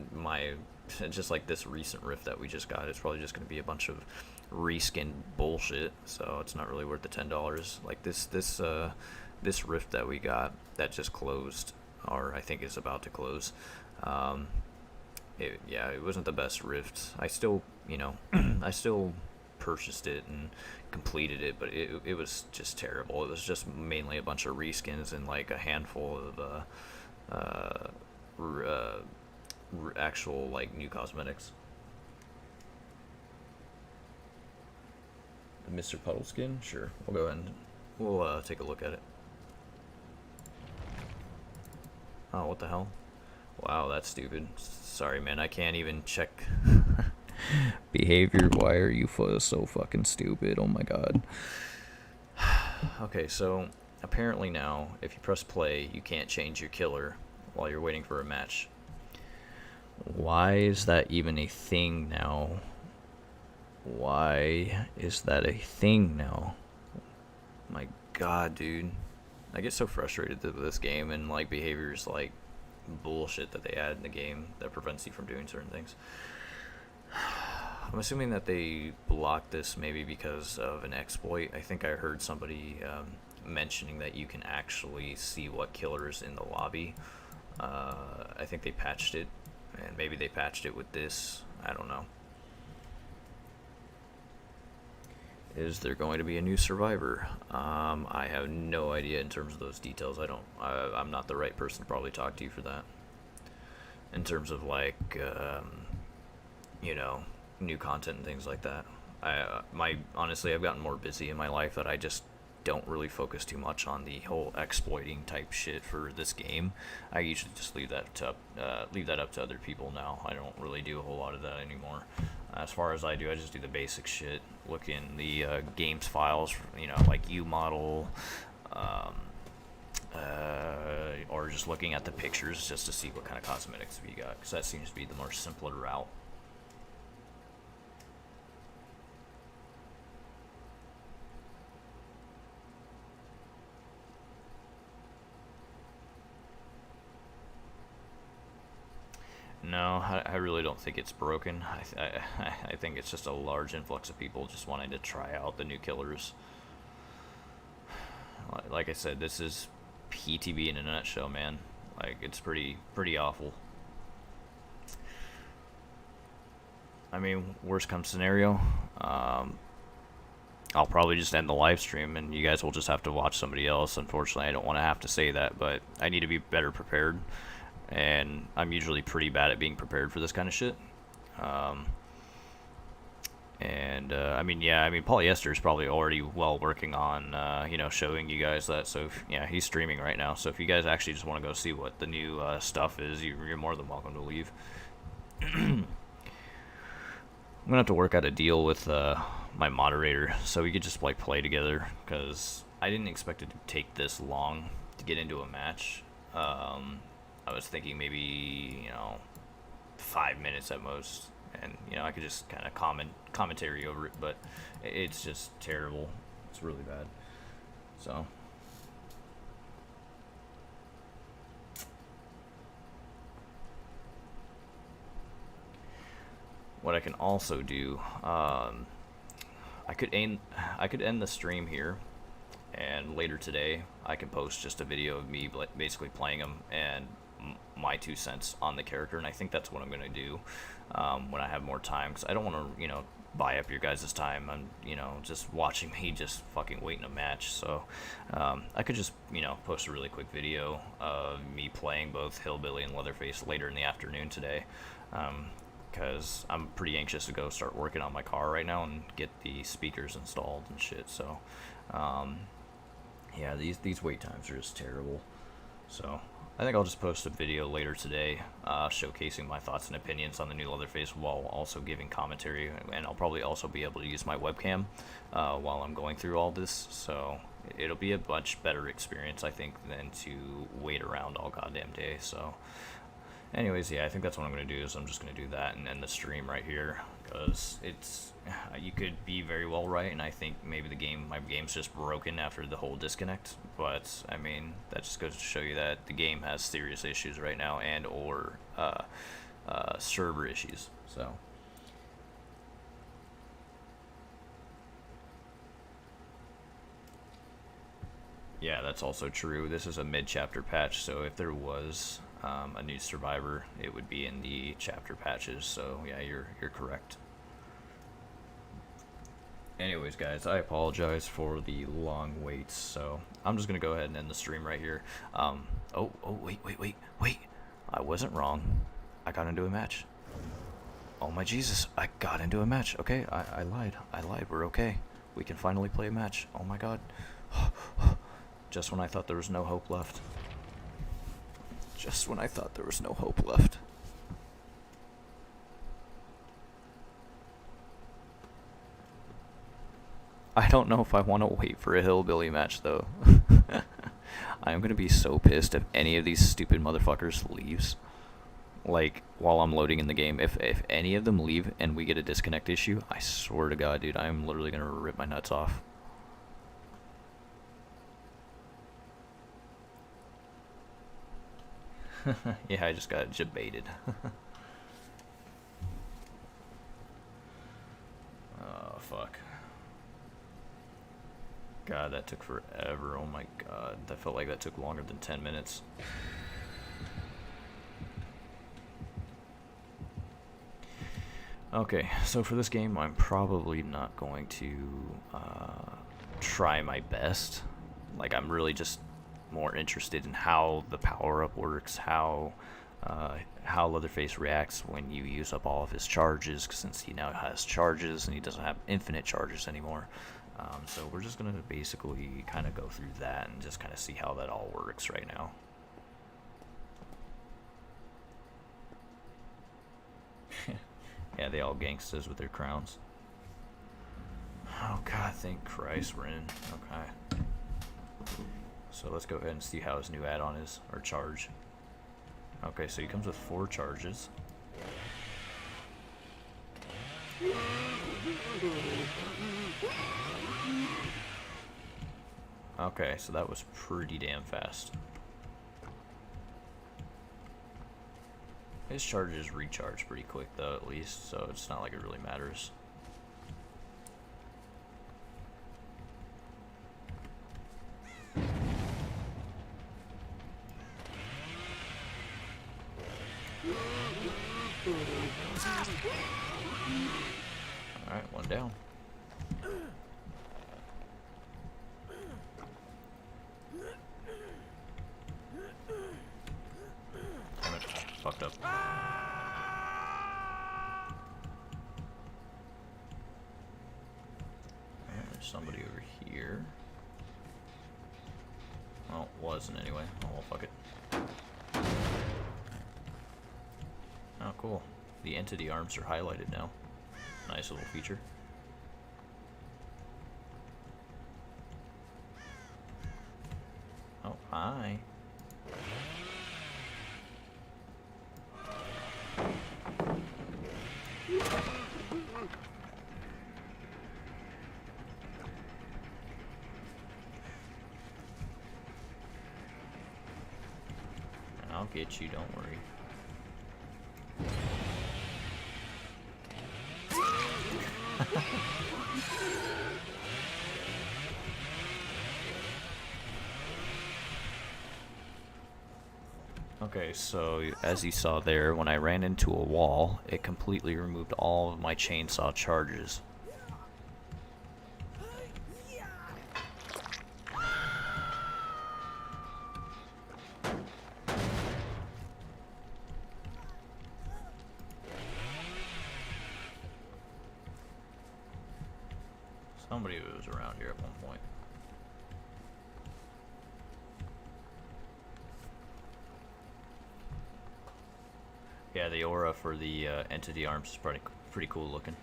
just like this recent Rift that we just got, it's probably just going to be a bunch of reskin bullshit. So it's not really worth the $10. Like this Rift that we got that just closed, or I think is about to close. It wasn't the best Rift. I still I still purchased it and completed it, but it was just terrible. It was just mainly a bunch of reskins and like a handful of actual like new cosmetics. The Mr. Puddle skin, sure. We'll go ahead and we'll take a look at it. Oh, what the hell? Wow, that's stupid. Sorry, man. I can't even check behavior. Why are you so fucking stupid? Oh my god. Okay, so apparently now, if you press play, you can't change your killer while you're waiting for a match. Why is that even a thing now? Why is that a thing now? My god, dude. I get so frustrated with this game, and like behaviors like bullshit that they add in the game that prevents you from doing certain things. I'm assuming that they blocked this maybe because of an exploit. I think I heard somebody mentioning that you can actually see what killer is in the lobby. I think they patched it, and maybe they patched it with this. I don't know. Is there going to be a new survivor? I have no idea in terms of those details. I'm not the right person to probably talk to you for that. In terms of like, new content and things like that. Honestly, I've gotten more busy in my life that I just don't really focus too much on the whole exploiting type shit for this game. I usually just leave that up to other people now. I don't really do a whole lot of that anymore. As far as I do, I just do the basic shit. Look in the games files, like U-model, or just looking at the pictures just to see what kind of cosmetics we got, because that seems to be the more simpler route. No, I really don't think it's broken. I think it's just a large influx of people just wanting to try out the new killers. Like I said, this is PTB in a nutshell, man. Like, it's pretty awful. I mean, worst come scenario, I'll probably just end the live stream and you guys will just have to watch somebody else. Unfortunately, I don't want to have to say that, but I need to be better prepared. And I'm usually pretty bad at being prepared for this kind of shit. Polyester is probably already working on, showing you guys that. So, he's streaming right now. So if you guys actually just want to go see what the new stuff is, you're more than welcome to leave. I'm gonna have to work out a deal with my moderator so we could just play together, because I didn't expect it to take this long to get into a match. I was thinking maybe 5 minutes at most, and I could just kind of commentary over it, but it's just terrible. It's really bad. So what I can also do, I could end the stream here, and later today I can post just a video of me basically playing them and my 2 cents on the character, and I think that's what I'm gonna do when I have more time, because I don't want to, buy up your guys' time and just watching me just fucking wait in a match. So I could just post a really quick video of me playing both Hillbilly and Leatherface later in the afternoon today, because I'm pretty anxious to go start working on my car right now and get the speakers installed and shit. So yeah, these wait times are just terrible. So I think I'll just post a video later today showcasing my thoughts and opinions on the new Leatherface while also giving commentary, and I'll probably also be able to use my webcam while I'm going through all this, so it'll be a much better experience, I think, than to wait around all goddamn day. So anyways, yeah, I think that's what I'm going to do, is I'm just going to do that and end the stream right here, because you could be very well right, and I think maybe my game's just broken after the whole disconnect, but I mean, that just goes to show you that the game has serious issues right now, and or server issues. So yeah, that's also true. This is a mid-chapter patch, so if there was a new survivor, it would be in the chapter patches. So yeah, you're correct. Anyways, guys, I apologize for the long waits, so I'm just gonna go ahead and end the stream right here. Wait, I wasn't wrong. I got into a match. Oh my Jesus, I got into a match. Okay, I lied. We're okay. We can finally play a match. Oh my God. Just when I thought there was no hope left. Just when I thought there was no hope left. I don't know if I want to wait for a Hillbilly match, though. I'm going to be so pissed if any of these stupid motherfuckers leaves. Like, while I'm loading in the game. If any of them leave and we get a disconnect issue, I swear to God, dude, I'm literally going to rip my nuts off. Yeah, I just got jebaited. Oh, fuck. God, that took forever. Oh my God, that felt like that took longer than 10 minutes. Okay, so for this game, I'm probably not going to try my best. Like, I'm really just more interested in how the power-up works, how Leatherface reacts when you use up all of his charges, since he now has charges and he doesn't have infinite charges anymore. So we're just going to basically kind of go through that and just kind of see how that all works right now. Yeah, they all gangsters with their crowns. Oh God, thank Christ we're in. Okay. So let's go ahead and see how his new add-on is, or charge. Okay, so he comes with 4 charges. Okay, so that was pretty damn fast. His charges recharge pretty quick though, at least, so it's not like it really matters. Alright, one down. Damn it, fucked up. There's somebody over here. Well, it wasn't anyway. Oh, well, fuck it. Oh, cool. The entity arms are highlighted now. Nice little feature. Oh, hi. I'll get you, don't worry. Okay, so as you saw there, when I ran into a wall, it completely removed all of my chainsaw charges. Somebody was around here at one point. Yeah, the aura for the entity arms is pretty cool looking.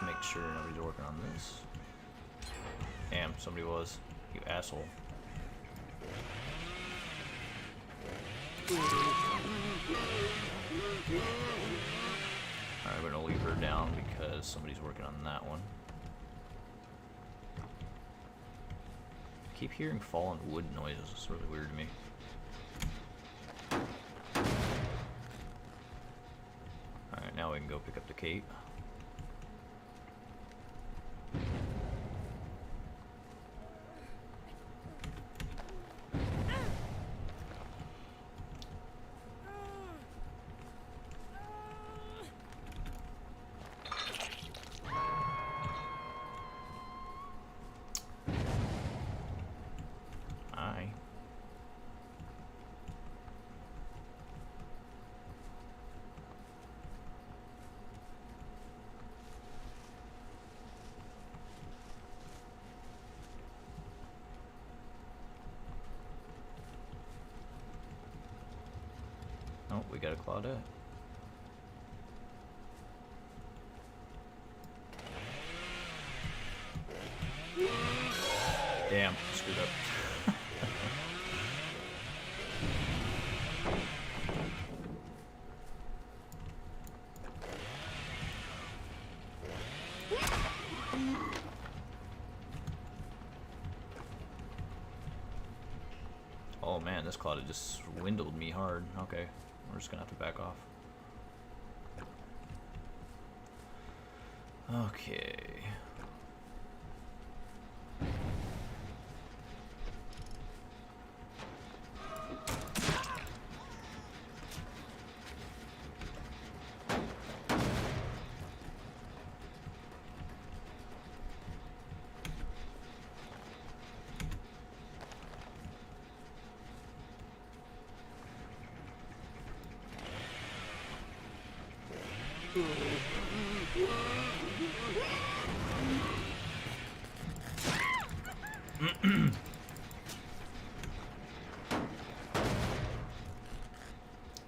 Make sure nobody's working on this. Damn, somebody was. You asshole. Alright, we're gonna leave her down because somebody's working on that one. I keep hearing fallen wood noises. It's really weird to me. Alright, now we can go pick up the cape. Oh, we got a Claudette. Damn, screwed up. Oh man, this Claudette just swindled me hard. Okay. We're just gonna have to back off. Okay.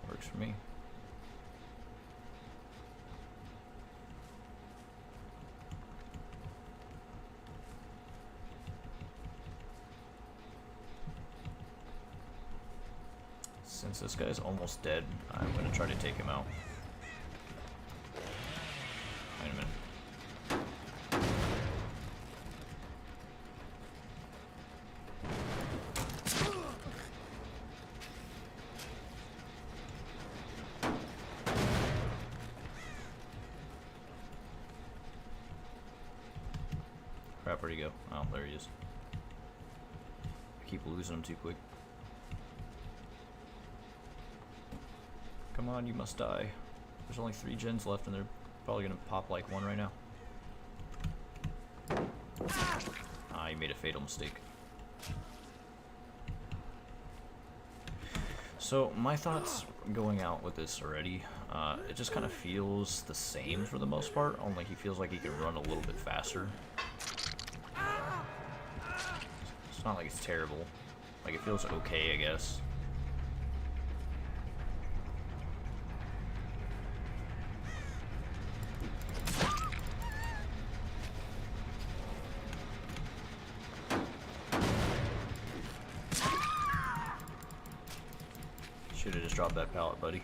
Works for me. Since this guy's almost dead, I'm gonna try to take him out. Wait a minute. Crap, where'd he go? Oh, there he is. I keep losing him too quick. Come on, you must die. There's only 3 gens left and they're probably gonna pop like one right now. Ah, you made a fatal mistake. So, my thoughts going out with this already, it just kind of feels the same for the most part, only he feels like he can run a little bit faster. It's not like it's terrible. Like, it feels okay, I guess. Should have just dropped that pallet, buddy.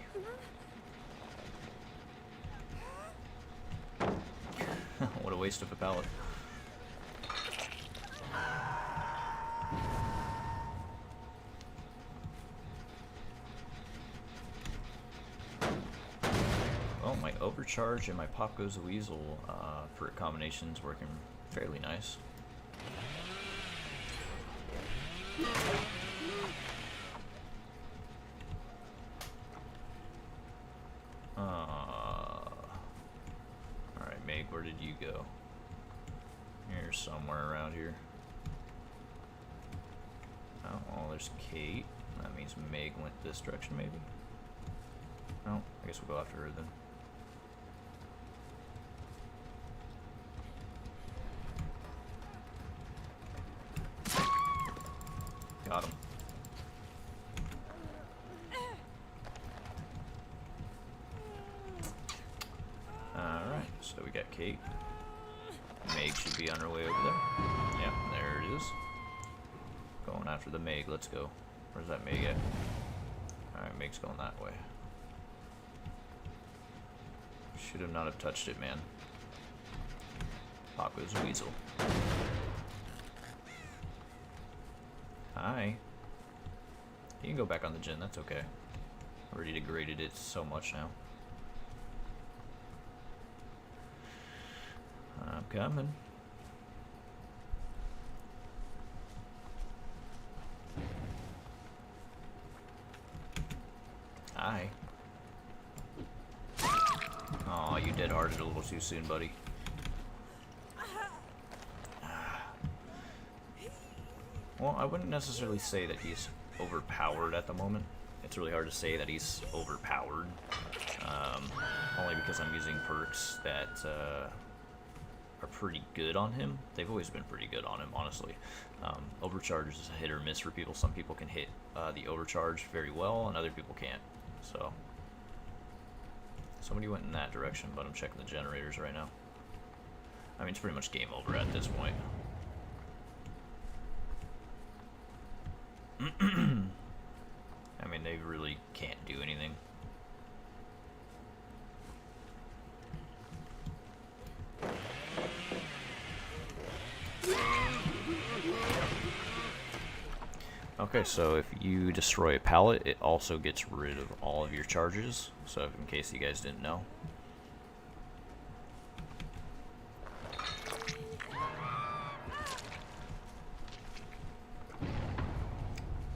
What a waste of a pallet. Well, my overcharge and my pop goes a weasel for combinations working fairly nice. Alright, Meg, where did you go? You're somewhere around here. Oh, well, there's Kate. That means Meg went this direction, maybe? No, I guess we'll go after her then. Got him. Alright, so we got Kate. Meg should be on her way over there. Yeah, there it is. Going after the Meg, let's go. Where's that Meg at? Alright, Meg's going that way. Should have not have touched it, man. Pop goes weasel. Hi. You can go back on the gin, that's okay. Already degraded it so much now. I'm coming. Hi. Aw, you dead-hearted a little too soon, buddy. Well, I wouldn't necessarily say that he's overpowered at the moment. It's really hard to say that he's overpowered. Only because I'm using perks that are pretty good on him. They've always been pretty good on him, honestly. Overcharge is a hit or miss for people. Some people can hit the overcharge very well, and other people can't. So, somebody went in that direction, but I'm checking the generators right now. I mean, it's pretty much game over at this point. I mean, they really can't do anything. Okay, so if you destroy a pallet, it also gets rid of all of your charges. So in case you guys didn't know.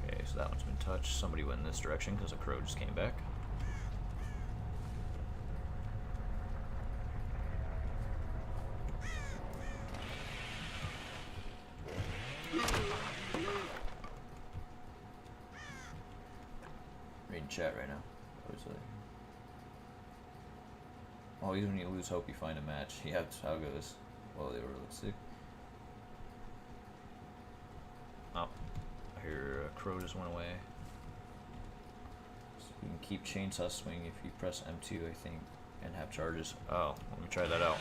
Okay, so that one's been touched. Somebody went in this direction because a crow just came back. Reading chat right now. What is it? Oh, even when you lose hope, you find a match. Yeah, that's how it goes. Well, they were sick. Oh, I hear a crow just went away. So you can keep chainsaw swing if you press M2, I think, and have charges. Oh, let me try that out.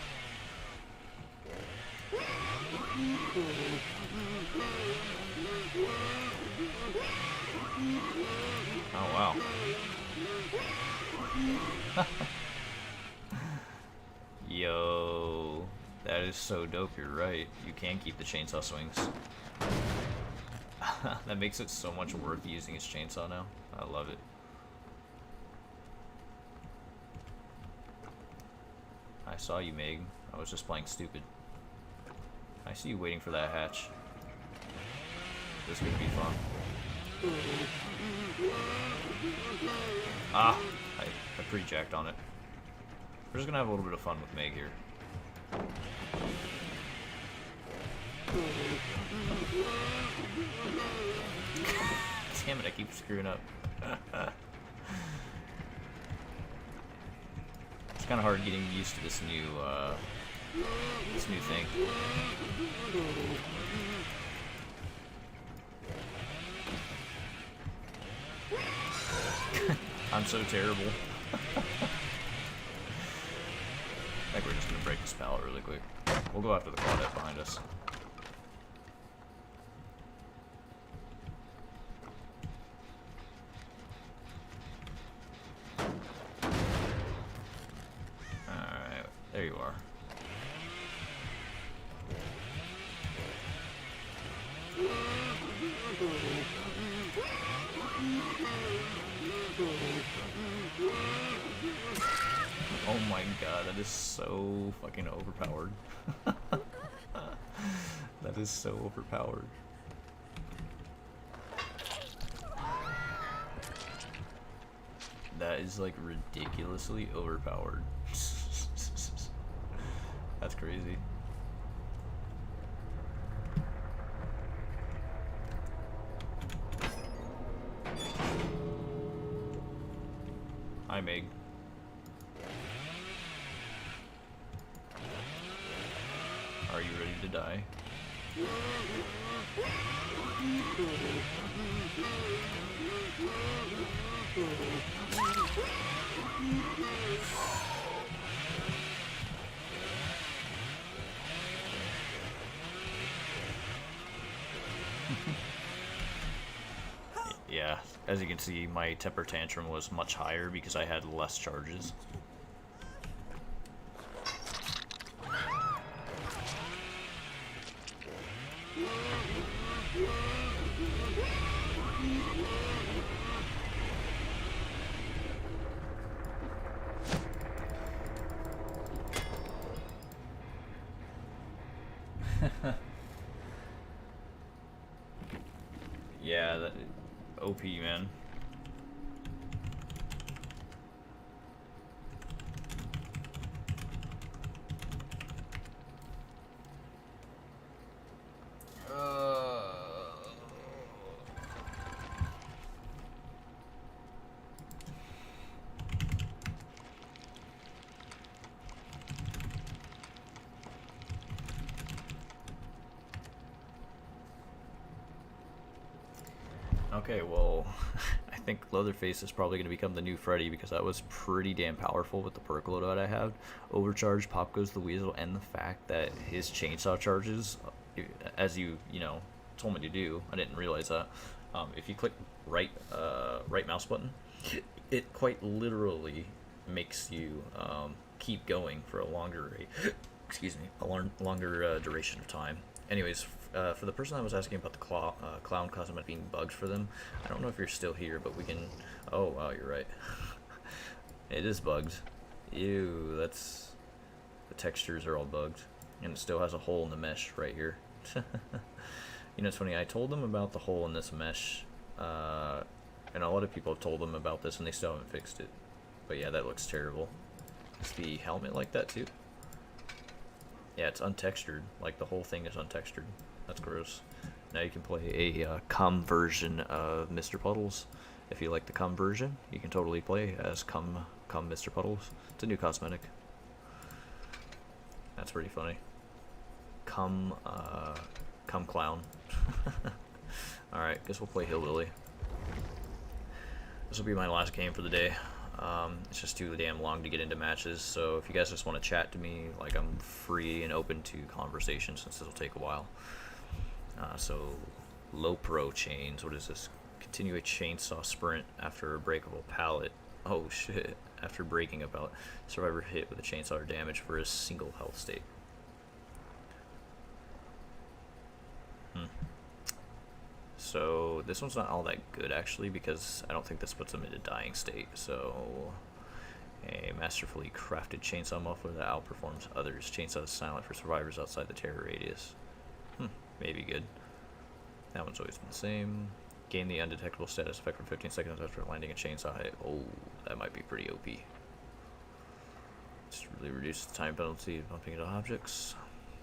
Oh, wow. Yo, that is so dope, you're right. You can keep the chainsaw swings. That makes it so much worth using his chainsaw now. I love it. I saw you, Meg. I was just playing stupid. I see you waiting for that hatch. This could be fun. Ah, I pre-jacked on it. We're just gonna have a little bit of fun with Meg here. Damn it, I keep screwing up. It's kind of hard getting used to this new thing. I'm so terrible. I think we're just gonna break this pallet really quick. We'll go after the Claudette behind us. There you are. Oh my god, that is so fucking overpowered. That is so overpowered. That is like ridiculously overpowered. That's crazy. Hi, Meg. Are you ready to die? Yeah, as you can see, my temper tantrum was much higher because I had less charges. Yeah, that OP, man. Okay, well, I think Leatherface is probably going to become the new Freddy because that was pretty damn powerful with the perk loadout I have. Overcharge, Pop Goes the Weasel, and the fact that his chainsaw charges, as you told me to do, I didn't realize that. If you click right mouse button, it quite literally makes you keep going for a longer longer duration of time. Anyways, for the person that was asking about the clown cosmetic being bugged for them, I don't know if you're still here, but we can... Oh, wow, you're right. It is bugged. Ew, that's... The textures are all bugged. And it still has a hole in the mesh right here. You know, it's funny, I told them about the hole in this mesh, and a lot of people have told them about this and they still haven't fixed it. But yeah, that looks terrible. Is the helmet like that too? Yeah, it's untextured. Like, the whole thing is untextured. That's gross. Now you can play a cum version of Mr. Puddles. If you like the cum version, you can totally play as cum Mr. Puddles. It's a new cosmetic. That's pretty funny. Cum clown. Alright, guess we'll play Hillbilly. This will be my last game for the day. It's just too damn long to get into matches, so if you guys just want to chat to me, like, I'm free and open to conversation since this will take a while. So, low pro chains, what is this? Continue a chainsaw sprint after a breakable pallet. Oh shit, after breaking a pallet. Survivor hit with a chainsaw or damage for a single health state. So, this one's not all that good actually, because I don't think this puts them in a dying state, so... A masterfully crafted chainsaw muffler that outperforms others. Chainsaw is silent for survivors outside the terror radius. Maybe good. That one's always been the same. Gain the undetectable status effect for 15 seconds after landing a chainsaw hit. Oh, that might be pretty OP. Just really reduces the time penalty of bumping into objects.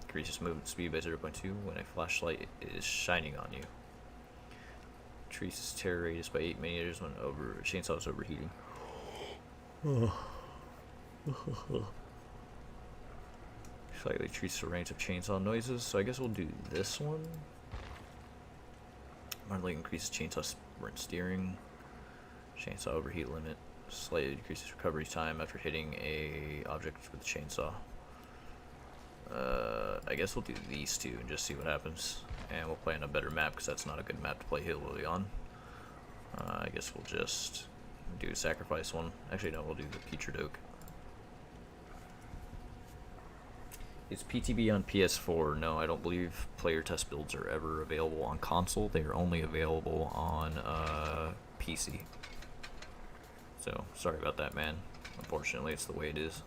Increases movement speed by 0.2 when a flashlight is shining on you. Increases terror radius by 8 meters when a chainsaw is overheating. Slightly increases the range of chainsaw noises, so I guess we'll do this one. Moderately increases chainsaw sprint steering. Chainsaw overheat limit. Slightly decreases recovery time after hitting a object with a chainsaw. I guess we'll do these two and just see what happens. And we'll play on a better map because that's not a good map to play Hillbilly on. I guess we'll just do a sacrifice one. Actually, no, we'll do the Petri Doke. Is PTB on PS4? No, I don't believe player test builds are ever available on console. They are only available on PC. So, sorry about that, man. Unfortunately, it's the way it is.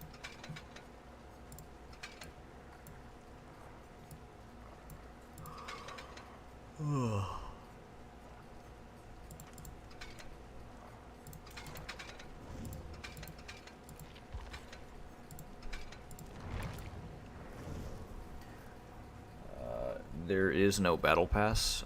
There is no battle pass.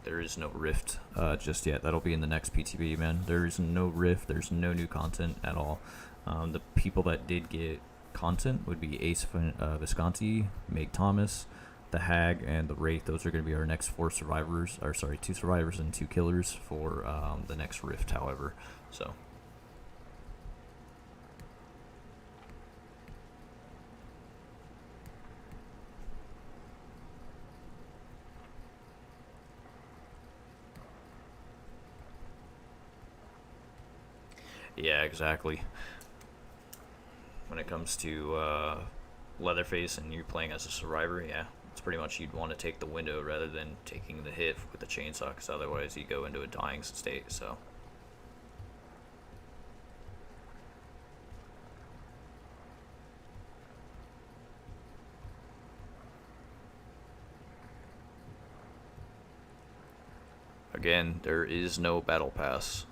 There is no rift just yet. That'll be in the next PTB, man. There is no rift. There's no new content at all. The people that did get content would be Ace Visconti, Meg Thomas, the Hag, and the Wraith. Those are going to be our next 4 survivors. Or sorry, 2 survivors and 2 killers for the next rift. However, so. Yeah, exactly. When it comes to Leatherface and you're playing as a survivor, yeah, it's pretty much you'd want to take the window rather than taking the hit with the chainsaw, because otherwise you go into a dying state, so. Again, there is no battle pass.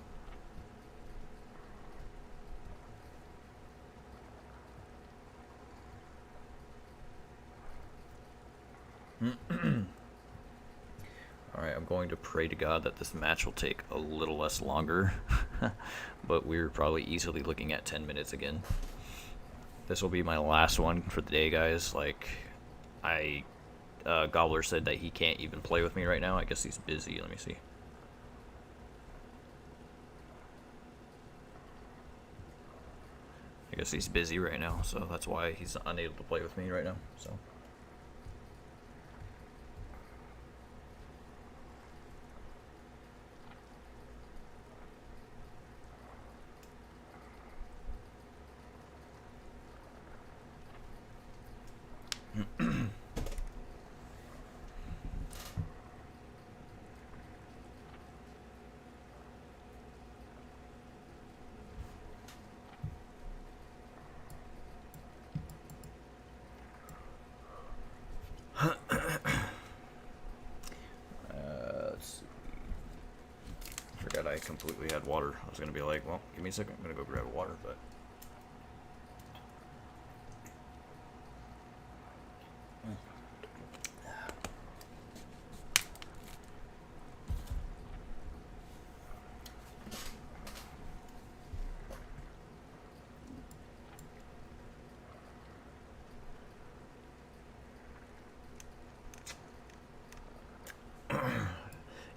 Alright, I'm going to pray to God that this match will take a little less longer. But we're probably easily looking at 10 minutes again. This will be my last one for the day, guys. Like, Gobbler said that he can't even play with me right now. I guess he's busy. Let me see. I guess he's busy right now, so that's why he's unable to play with me right now, so. I completely had water. I was gonna be like, well, give me a second, I'm gonna go grab water, but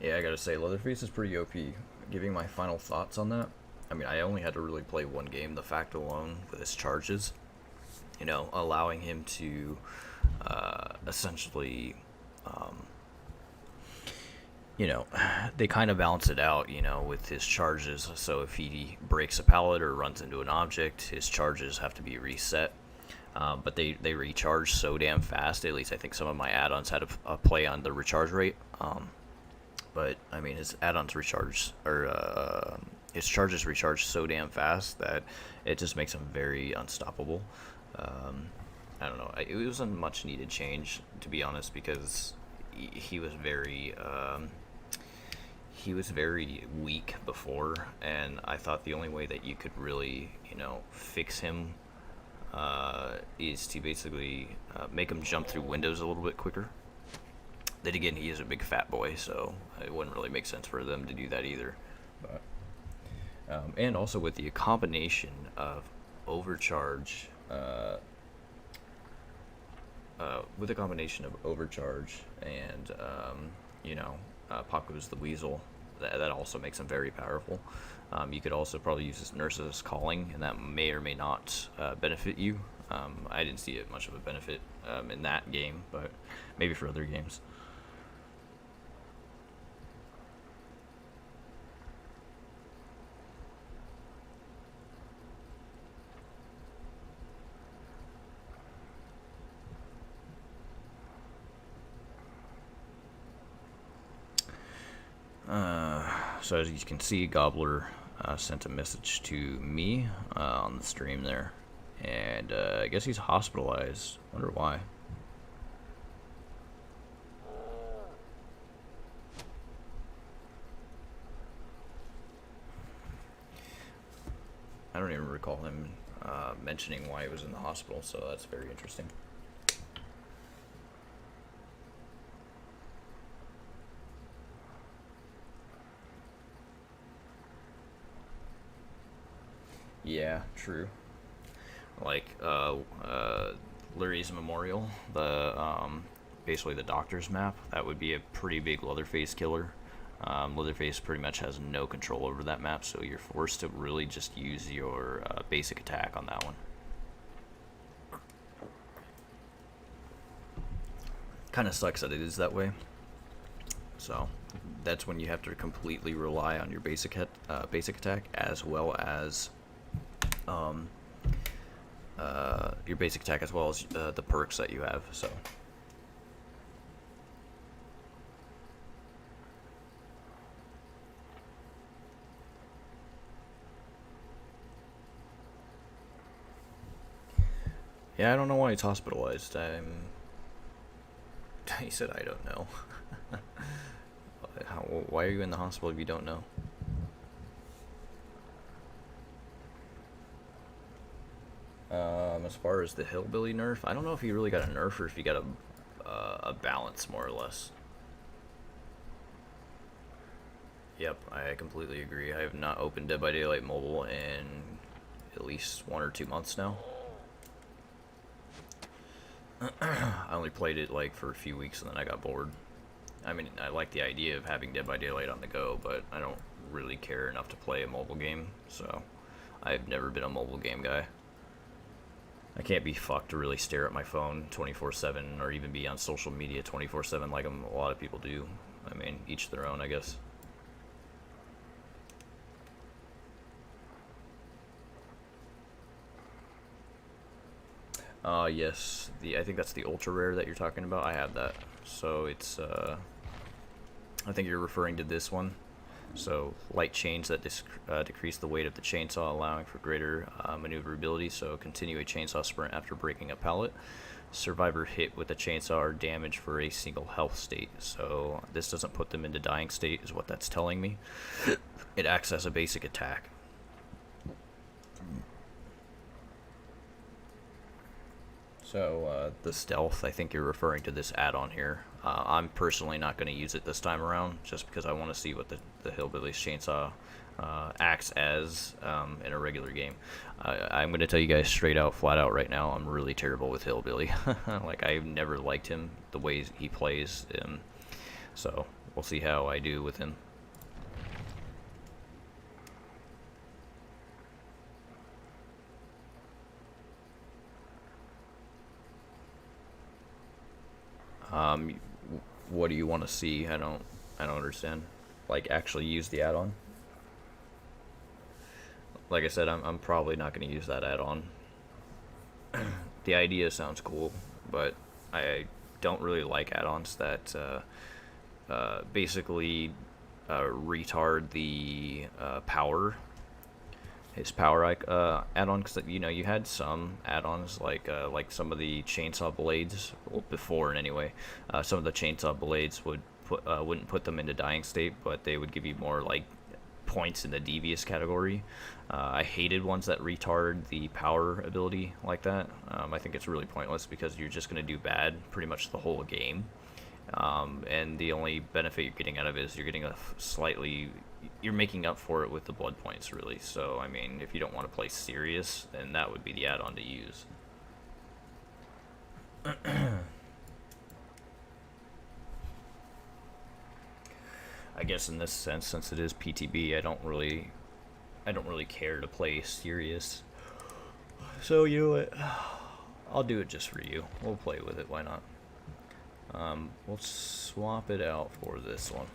yeah, I gotta say, Leatherface is pretty OP. Giving my final thoughts on that, I mean, I only had to really play one game. The fact alone with his charges, you know, allowing him to essentially, you know, they kind of balance it out, you know, with his charges. So if he breaks a pallet or runs into an object, his charges have to be reset. But they recharge so damn fast. At least I think some of my add-ons had a play on the recharge rate. But I mean, his add-ons recharge, or his charges recharge so damn fast that it just makes him very unstoppable. I don't know. It was a much needed change, to be honest, because he was very weak before, and I thought the only way that you could really, you know, fix him is to basically make him jump through windows a little bit quicker. Then again, he is a big fat boy, so it wouldn't really make sense for them to do that either. But and also with the combination of overcharge, and you know, Paco's the Weasel, that also makes him very powerful. You could also probably use his Nurse's Calling, and that may or may not benefit you. I didn't see it much of a benefit in that game, but maybe for other games. So as you can see, Gobbler sent a message to me on the stream there, and I guess he's hospitalized. Wonder why. I don't even recall him mentioning why he was in the hospital, so that's very interesting. Yeah, true. Like, Larry's Memorial, the, basically the doctor's map, that would be a pretty big Leatherface killer. Leatherface pretty much has no control over that map, so you're forced to really just use your basic attack on that one. Kind of sucks that it is that way. So that's when you have to completely rely on your basic attack, as well as your basic attack, as well as the perks that you have. So. Yeah, I don't know why he's hospitalized. He said, I don't know. Why are you in the hospital if you don't know? As far as the Hillbilly nerf, I don't know if he really got a nerf or if he got a balance, more or less. Yep, I completely agree. I have not opened Dead by Daylight Mobile in at least 1 or 2 months now. I only played it like for a few weeks and then I got bored. I mean, I like the idea of having Dead by Daylight on the go, but I don't really care enough to play a mobile game, so I've never been a mobile game guy. I can't be fucked to really stare at my phone 24/7 or even be on social media 24/7 like a lot of people do. I mean, each their own, I guess. Yes, I think that's the ultra rare that you're talking about. I have that. So it's, I think you're referring to this one. So light chains that decrease the weight of the chainsaw, allowing for greater maneuverability. So continue a chainsaw sprint after breaking a pallet. Survivor hit with a chainsaw are damaged for a single health state. So this doesn't put them into dying state, is what that's telling me. It acts as a basic attack. So the stealth, I think you're referring to this add-on here. I'm personally not going to use it this time around, just because I want to see what the Hillbilly's chainsaw acts as in a regular game. I'm going to tell you guys straight out, flat out right now, I'm really terrible with Hillbilly. Like, I've never liked him, the way he plays. So we'll see how I do with him. What do you want to see? I don't understand. Like, actually use the add-on? Like I said, I'm probably not going to use that add-on. The idea sounds cool, but I don't really like add-ons that basically retard the power. His power add-on, because you had some add-ons like some of the chainsaw blades, well, before anyway. Some of the chainsaw blades wouldn't put them into dying state, but they would give you more like points in the devious category. I hated ones that retard the power ability like that. I think it's really pointless because you're just going to do bad pretty much the whole game. And the only benefit you're getting out of it is you're getting you're making up for it with the blood points, really. So, I mean, if you don't want to play serious, then that would be the add-on to use. I guess in this sense, since it is PTB, I don't really care to play serious. So, you know what? I'll do it just for you. We'll play with it, why not? We'll swap it out for this one.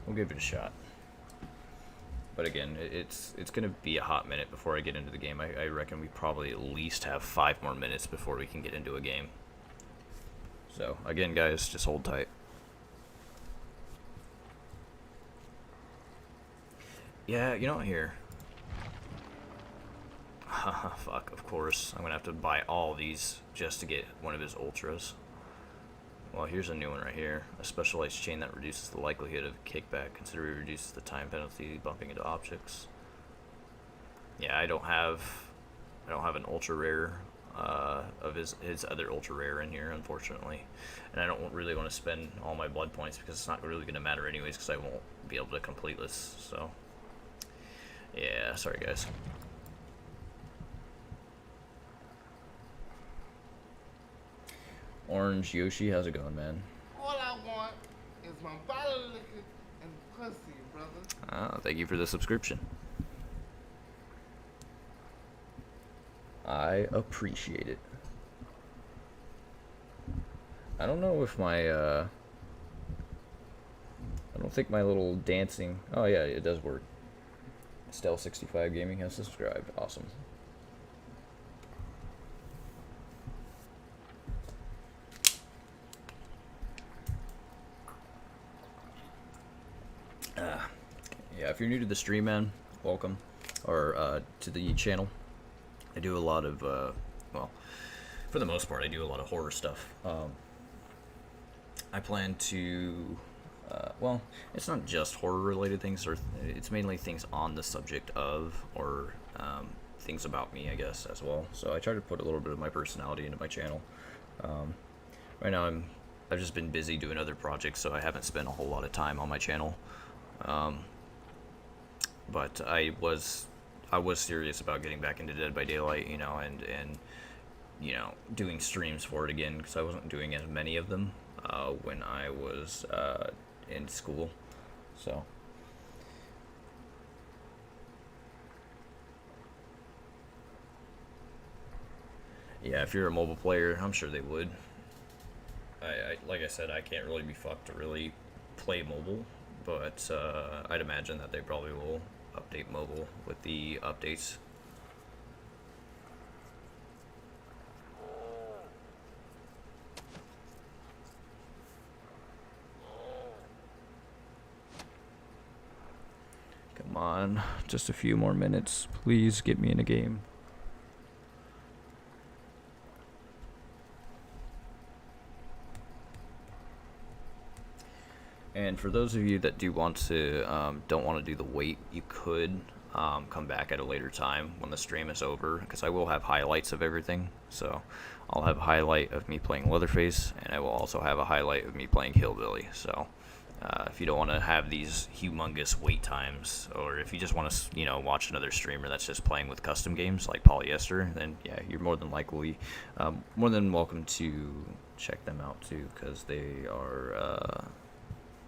We'll give it a shot. But again, it's gonna be a hot minute before I get into the game. I reckon we probably at least have 5 more minutes before we can get into a game. So, again, guys, just hold tight. Yeah, you know what, here. Haha, fuck, of course. I'm gonna have to buy all these just to get one of his ultras. Well, here's a new one right here. A specialized chain that reduces the likelihood of kickback. Considerably reduces the time penalty bumping into objects. Yeah, I don't have an ultra rare of his other ultra rare in here, unfortunately. And I don't really want to spend all my blood points because it's not really going to matter anyways because I won't be able to complete this. So, yeah, sorry guys. Orange Yoshi, how's it going, man?
All I want is my bottle of liquor and pussy, brother.
Thank you for the subscription. I appreciate it. I don't know if my, I don't think my little dancing, oh yeah, it does work. Stell65 Gaming has subscribed, awesome. Yeah, if you're new to the stream, man, welcome, or to the channel. I do a lot of, well, for the most part, I do a lot of horror stuff. I plan to, well, it's not just horror-related things, or it's mainly things on the subject of, or things about me, I guess, as well. So I try to put a little bit of my personality into my channel. Right now, I've just been busy doing other projects, so I haven't spent a whole lot of time on my channel. But I was serious about getting back into Dead by Daylight, you know, and you know, doing streams for it again, because I wasn't doing as many of them when I was in school. So yeah, if you're a mobile player, I'm sure they would. I like I said, I can't really be fucked to really play mobile, but I'd imagine that they probably will update mobile with the updates. Come on, just a few more minutes. Please get me in a game. And for those of you that do want to, don't want to do the wait, you could come back at a later time when the stream is over, because I will have highlights of everything. So I'll have a highlight of me playing Leatherface, and I will also have a highlight of me playing Hillbilly. So if you don't want to have these humongous wait times, or if you just want to, you know, watch another streamer that's just playing with custom games like Polyester, then yeah, you're more than likely, more than welcome to check them out too, because they are,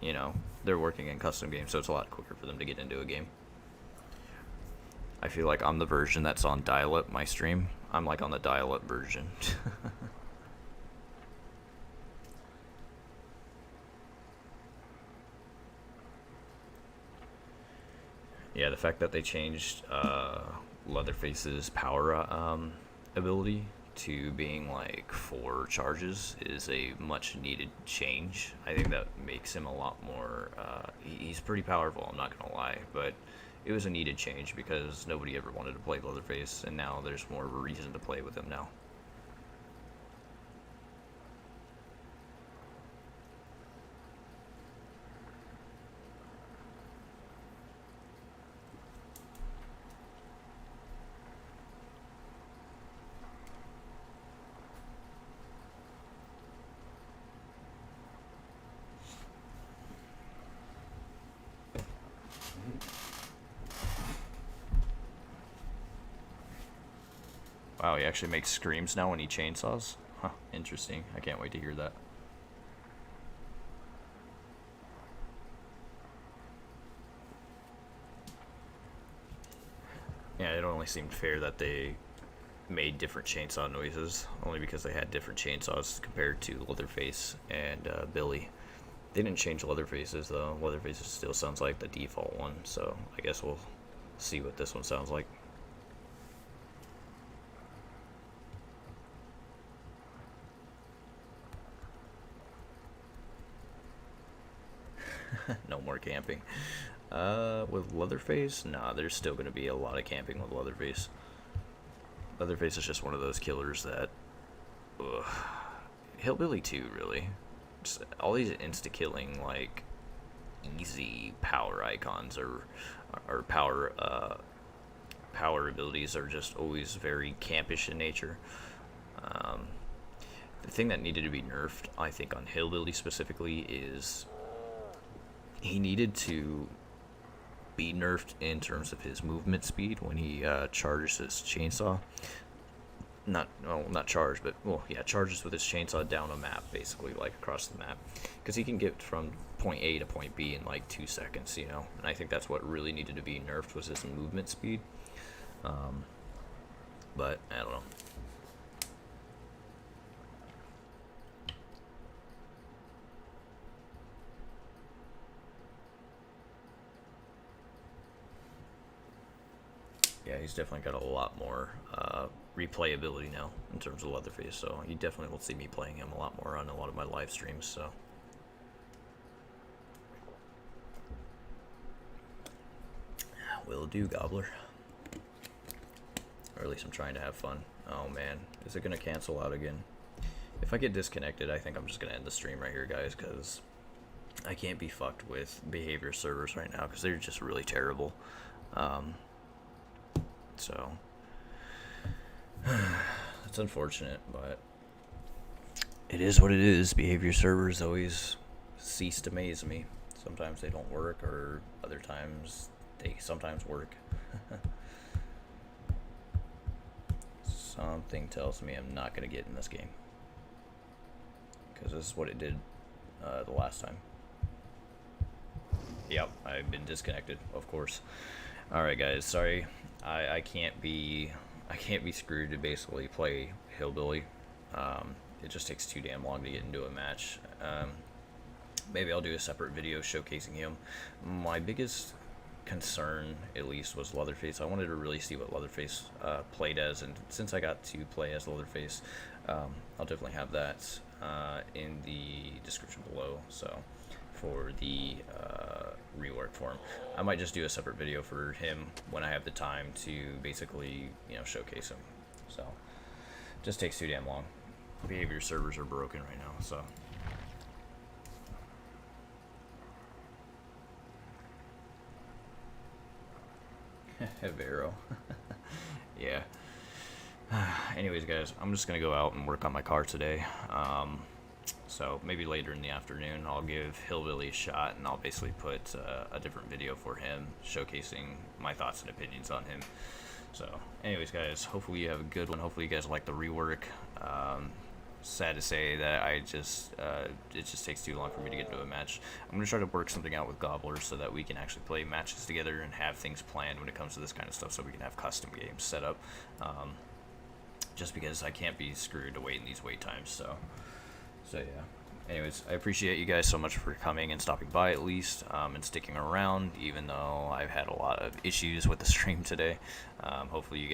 you know, they're working in custom games, so it's a lot quicker for them to get into a game. I feel like I'm the version that's on dial-up my stream. I'm like on the dial-up version. Yeah, the fact that they changed Leatherface's power ability to being like 4 charges is a much needed change. I think that makes him a lot more, he's pretty powerful, I'm not gonna lie, but it was a needed change because nobody ever wanted to play Leatherface, and now there's more of a reason to play with him now. Wow, he actually makes screams now when he chainsaws? Huh, interesting. I can't wait to hear that. Yeah, it only seemed fair that they made different chainsaw noises, only because they had different chainsaws compared to Leatherface and Billy. They didn't change Leatherface's though. Leatherface's still sounds like the default one, so I guess we'll see what this one sounds like. No more camping. With Leatherface, nah, there's still gonna be a lot of camping with Leatherface. Leatherface is just one of those killers that, ugh. Hillbilly too, really. Just all these insta-killing, like, easy power icons or power abilities are just always very campish in nature. The thing that needed to be nerfed, I think, on Hillbilly specifically is he needed to be nerfed in terms of his movement speed when he charges his chainsaw. Not charged, but charges with his chainsaw down a map, basically, like across the map, because he can get from point A to point B in like 2 seconds, you know. And I think that's what really needed to be nerfed was his movement speed. But I don't know. Yeah, he's definitely got a lot more replayability now in terms of Leatherface, so you definitely will see me playing him a lot more on a lot of my live streams, so. Will do, Gobbler. Or at least I'm trying to have fun. Oh man, is it gonna cancel out again? If I get disconnected, I think I'm just gonna end the stream right here, guys, because I can't be fucked with behavior servers right now, because they're just really terrible. So it's unfortunate, but it is what it is. Behavior servers always cease to amaze me. Sometimes they don't work, or other times they sometimes work. Something tells me I'm not going to get in this game, because this is what it did the last time. Yep, I've been disconnected, of course. Alright guys, sorry. I can't be screwed to basically play Hillbilly. It just takes too damn long to get into a match. Maybe I'll do a separate video showcasing him. My biggest concern, at least, was Leatherface. I wanted to really see what Leatherface played as, and since I got to play as Leatherface, I'll definitely have that in the description below. So for the rework for him, I might just do a separate video for him when I have the time to basically, you know, showcase him. So it just takes too damn long. Behavior servers are broken right now, so. Vero. Yeah. Anyways, guys, I'm just gonna go out and work on my car today. So maybe later in the afternoon I'll give Hillbilly a shot, and I'll basically put a different video for him showcasing my thoughts and opinions on him. So anyways, guys, hopefully you have a good one. Hopefully you guys like the rework. Sad to say that it just takes too long for me to get into a match. I'm gonna try to work something out with Gobbler so that we can actually play matches together and have things planned when it comes to this kind of stuff, so we can have custom games set up. Just because I can't be screwed to wait in these wait times, so yeah. Anyways, I appreciate you guys so much for coming and stopping by, at least, and sticking around, even though I've had a lot of issues with the stream today. Hopefully you guys